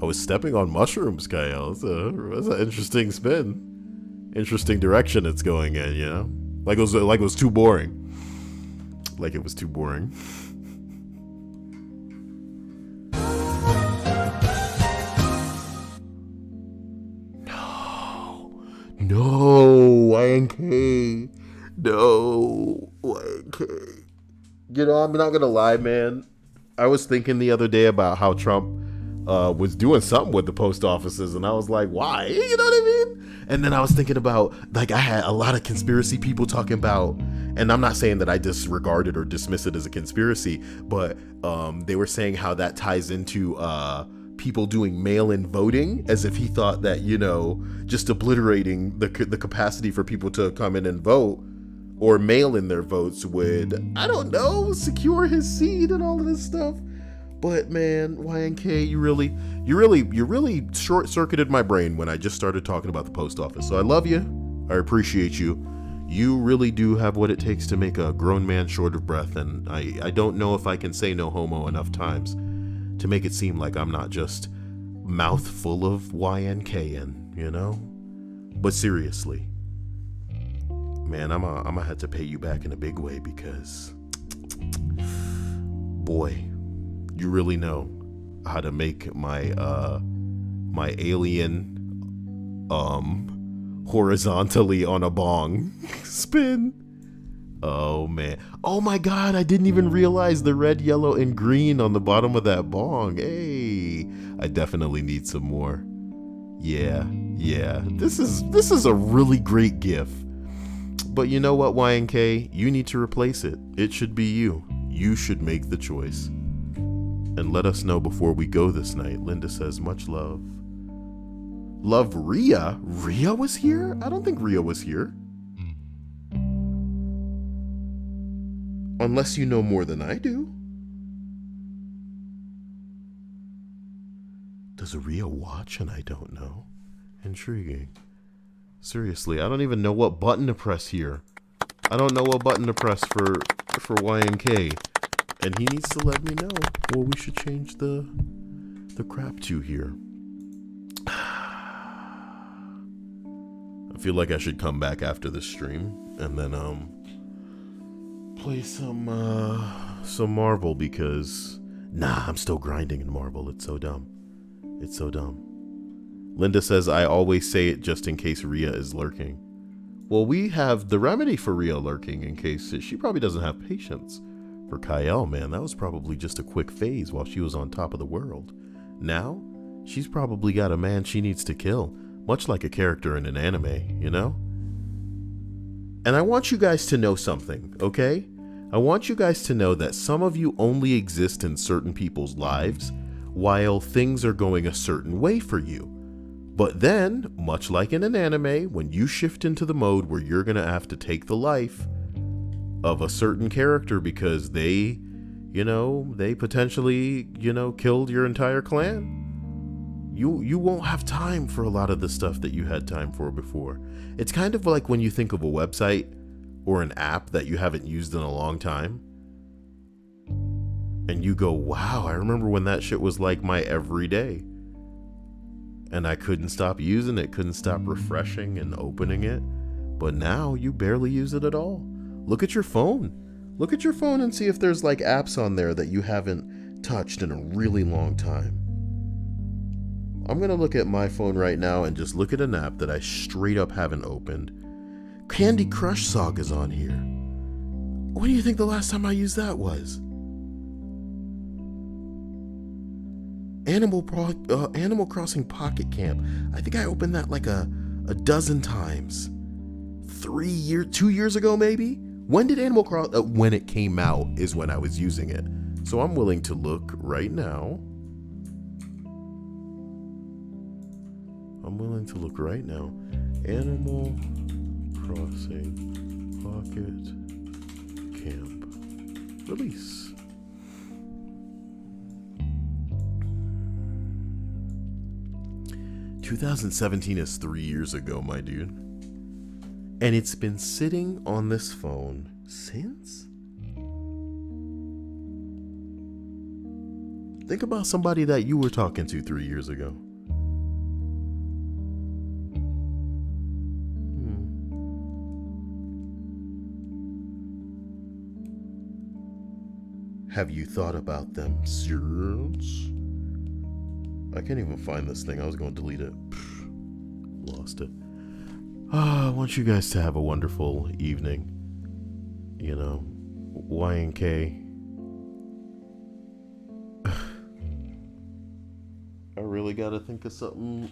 A: I was stepping on mushrooms, Kyle. That's an interesting spin. Interesting direction it's going in, Like it was too boring. Like it was too boring. No, YNK. No, YNK. I'm not gonna lie, man. I was thinking the other day about how Trump was doing something with the post offices, and I was like, why? You know what I mean? And then I was thinking about, I had a lot of conspiracy people talking about, and I'm not saying that I disregard it or dismiss it as a conspiracy, but they were saying how that ties into people doing mail-in voting, as if he thought that, just obliterating the capacity for people to come in and vote or mail in their votes would, I don't know, secure his seat and all of this stuff. But man, YNK, you really short-circuited my brain when I just started talking about the post office. So I love you. I appreciate you. You really do have what it takes to make a grown man short of breath, and I don't know if I can say no homo enough times to make it seem like I'm not just mouth full of YNKing, you know? But seriously, man, I'm gonna have to pay you back in a big way because, boy, you really know how to make my my alien horizontally on a bong spin. Oh man. Oh my god, I didn't even realize the red, yellow, and green on the bottom of that bong. Hey, I definitely need some more. Yeah. This is a really great gif. But you know what, YNK? You need to replace it. It should be you. You should make the choice. And let us know before we go this night. Linda says, much love. Love Rhea? Rhea was here? I don't think Rhea was here. Unless you know more than I do. Does Rhea watch and I don't know? Intriguing. Seriously, I don't even know what button to press here. I don't know what button to press for YNK. And he needs to let me know. Well, we should change the crap to here. I feel like I should come back after this stream and then play some Marvel because I'm still grinding in Marvel. It's so dumb. It's so dumb. Linda says I always say it just in case Rhea is lurking. Well, we have the remedy for Rhea lurking in case she probably doesn't have patience. For Kyle, man, that was probably just a quick phase while she was on top of the world. Now, she's probably got a man she needs to kill, much like a character in an anime, you know? And I want you guys to know something, okay? I want you guys to know that some of you only exist in certain people's lives while things are going a certain way for you. But then, much like in an anime, when you shift into the mode where you're going to have to take the life of a certain character because they potentially, killed your entire clan, you won't have time for a lot of the stuff that you had time for before. It's kind of like when you think of a website or an app that you haven't used in a long time, and you go, wow, I remember when that shit was like my everyday. And I couldn't stop using it, couldn't stop refreshing and opening it. But now you barely use it at all. Look at your phone. Look at your phone and see if there's like apps on there that you haven't touched in a really long time. I'm going to look at my phone right now and just look at an app that I straight up haven't opened. Candy Crush Saga's on here. When do you think the last time I used that was? Animal Crossing Pocket Camp. I think I opened that like a dozen times. 2 years ago maybe? When did Animal Crossing, when it came out is when I was using it. So I'm willing to look right now. Animal Crossing Pocket Camp. Release. "2017 is 3 years ago, my dude. And it's been sitting on this phone since? Think about somebody that you were talking to 3 years ago. Have you thought about them since? I can't even find this thing. I was going to delete it. Lost it. I want you guys to have a wonderful evening. YNK. I really gotta think of something,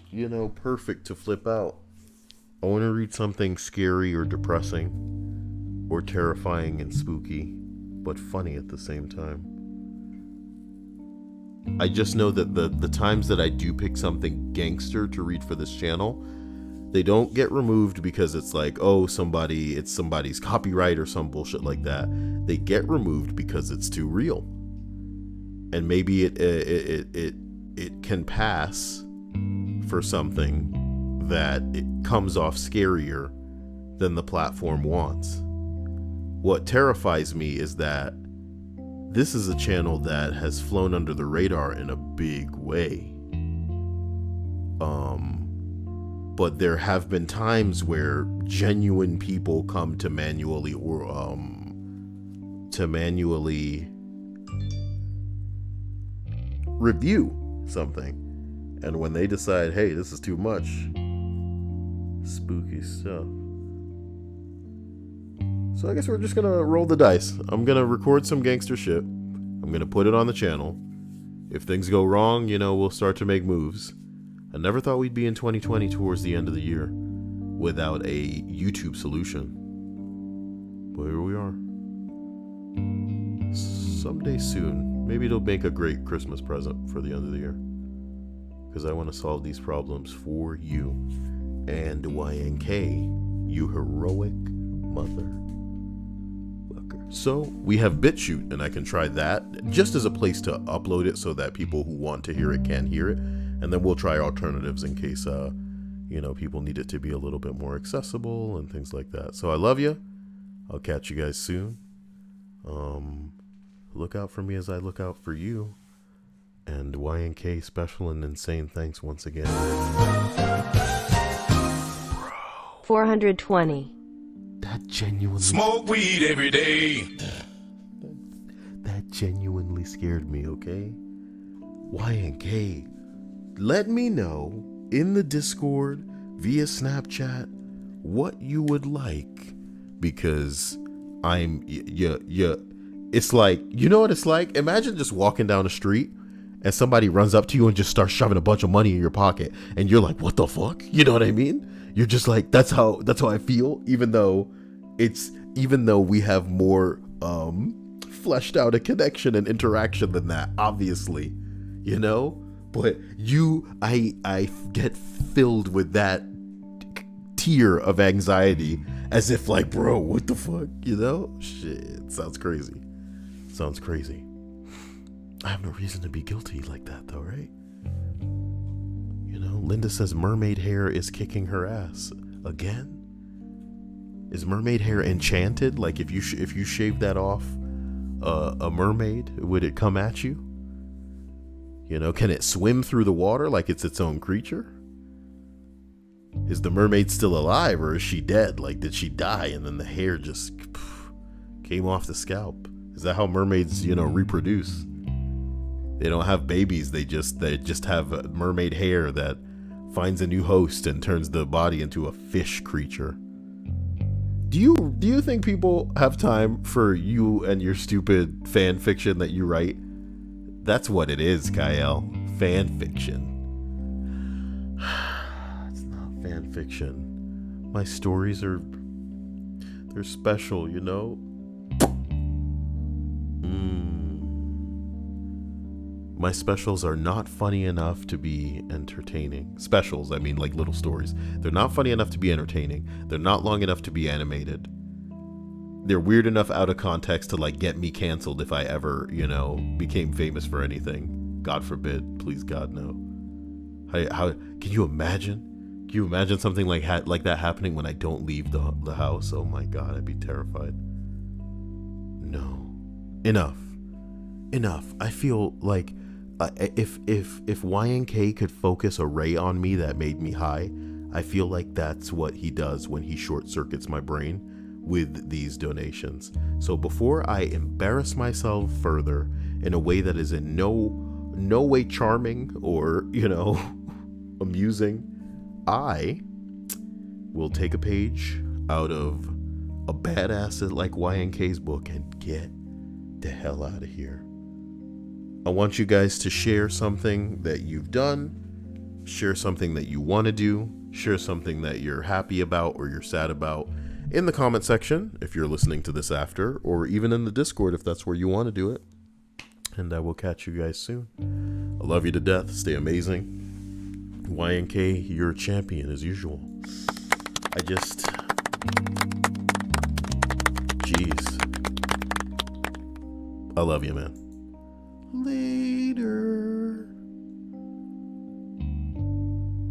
A: perfect to flip out. I want to read something scary or depressing or terrifying and spooky, but funny at the same time. I just know that the times that I do pick something gangster to read for this channel, they don't get removed because it's like, oh, it's somebody's copyright or some bullshit like that. They get removed because it's too real. and maybe it can pass for something that it comes off scarier than the platform wants. What terrifies me is that this is a channel that has flown under the radar in a big way. But there have been times where genuine people come to manually review something, and when they decide, hey, this is too much spooky stuff. So I guess we're just gonna roll the dice. I'm gonna record some gangster shit. I'm gonna put it on the channel. If things go wrong, we'll start to make moves. I never thought we'd be in 2020 towards the end of the year without a YouTube solution. But here we are. Someday soon, maybe it'll make a great Christmas present for the end of the year. Because I want to solve these problems for you and YNK, you heroic mother. So we have BitChute, and I can try that just as a place to upload it so that people who want to hear it can hear it. And then we'll try alternatives in case, people need it to be a little bit more accessible and things like that. So I love you. I'll catch you guys soon. Look out for me as I look out for you. And YNK special and insane thanks once again.
B: 420.
A: That genuinely
D: smoke weed every day.
A: That genuinely scared me, okay? YNK, let me know in the Discord via Snapchat what you would like, because it's like, you know what it's like? Imagine just walking down the street and somebody runs up to you and just starts shoving a bunch of money in your pocket, and you're like, what the fuck? You know what I mean? You're just like, that's how I feel, even though we have more fleshed out a connection and interaction than that, obviously, but I get filled with that tier of anxiety, as if like, bro, what the fuck, shit, sounds crazy. I have no reason to be guilty like that though, right? Linda says mermaid hair is kicking her ass again. Is mermaid hair enchanted? Like if you shave that off a mermaid, would it come at you? Can it swim through the water like it's its own creature? Is the mermaid still alive, or is she dead? Like, did she die and then the hair just came off the scalp? Is that how mermaids, reproduce? They don't have babies. They just have mermaid hair that finds a new host and turns the body into a fish creature. Do you think people have time for you and your stupid fan fiction that you write? That's what it is, Kyle. Fan fiction. It's not fan fiction. My stories they're special, My specials are not funny enough to be entertaining. Specials, I mean like little stories. They're not funny enough to be entertaining. They're not long enough to be animated. They're weird enough out of context to like get me canceled if I ever, became famous for anything. God forbid. Please God, no. How can you imagine? Can you imagine something like that happening when I don't leave the house? Oh my God, I'd be terrified. No. Enough. I feel like if YNK could focus a ray on me that made me high, I feel like that's what he does when he short circuits my brain with these donations. So before I embarrass myself further in a way that is in no way charming or, amusing, I will take a page out of a badass like YNK's book and get the hell out of here. I want you guys to share something that you've done, share something that you want to do, share something that you're happy about or you're sad about in the comment section if you're listening to this after, or even in the Discord if that's where you want to do it. And I will catch you guys soon. I love you to death. Stay amazing. YNK, you're a champion as usual. Jeez. I love you, man.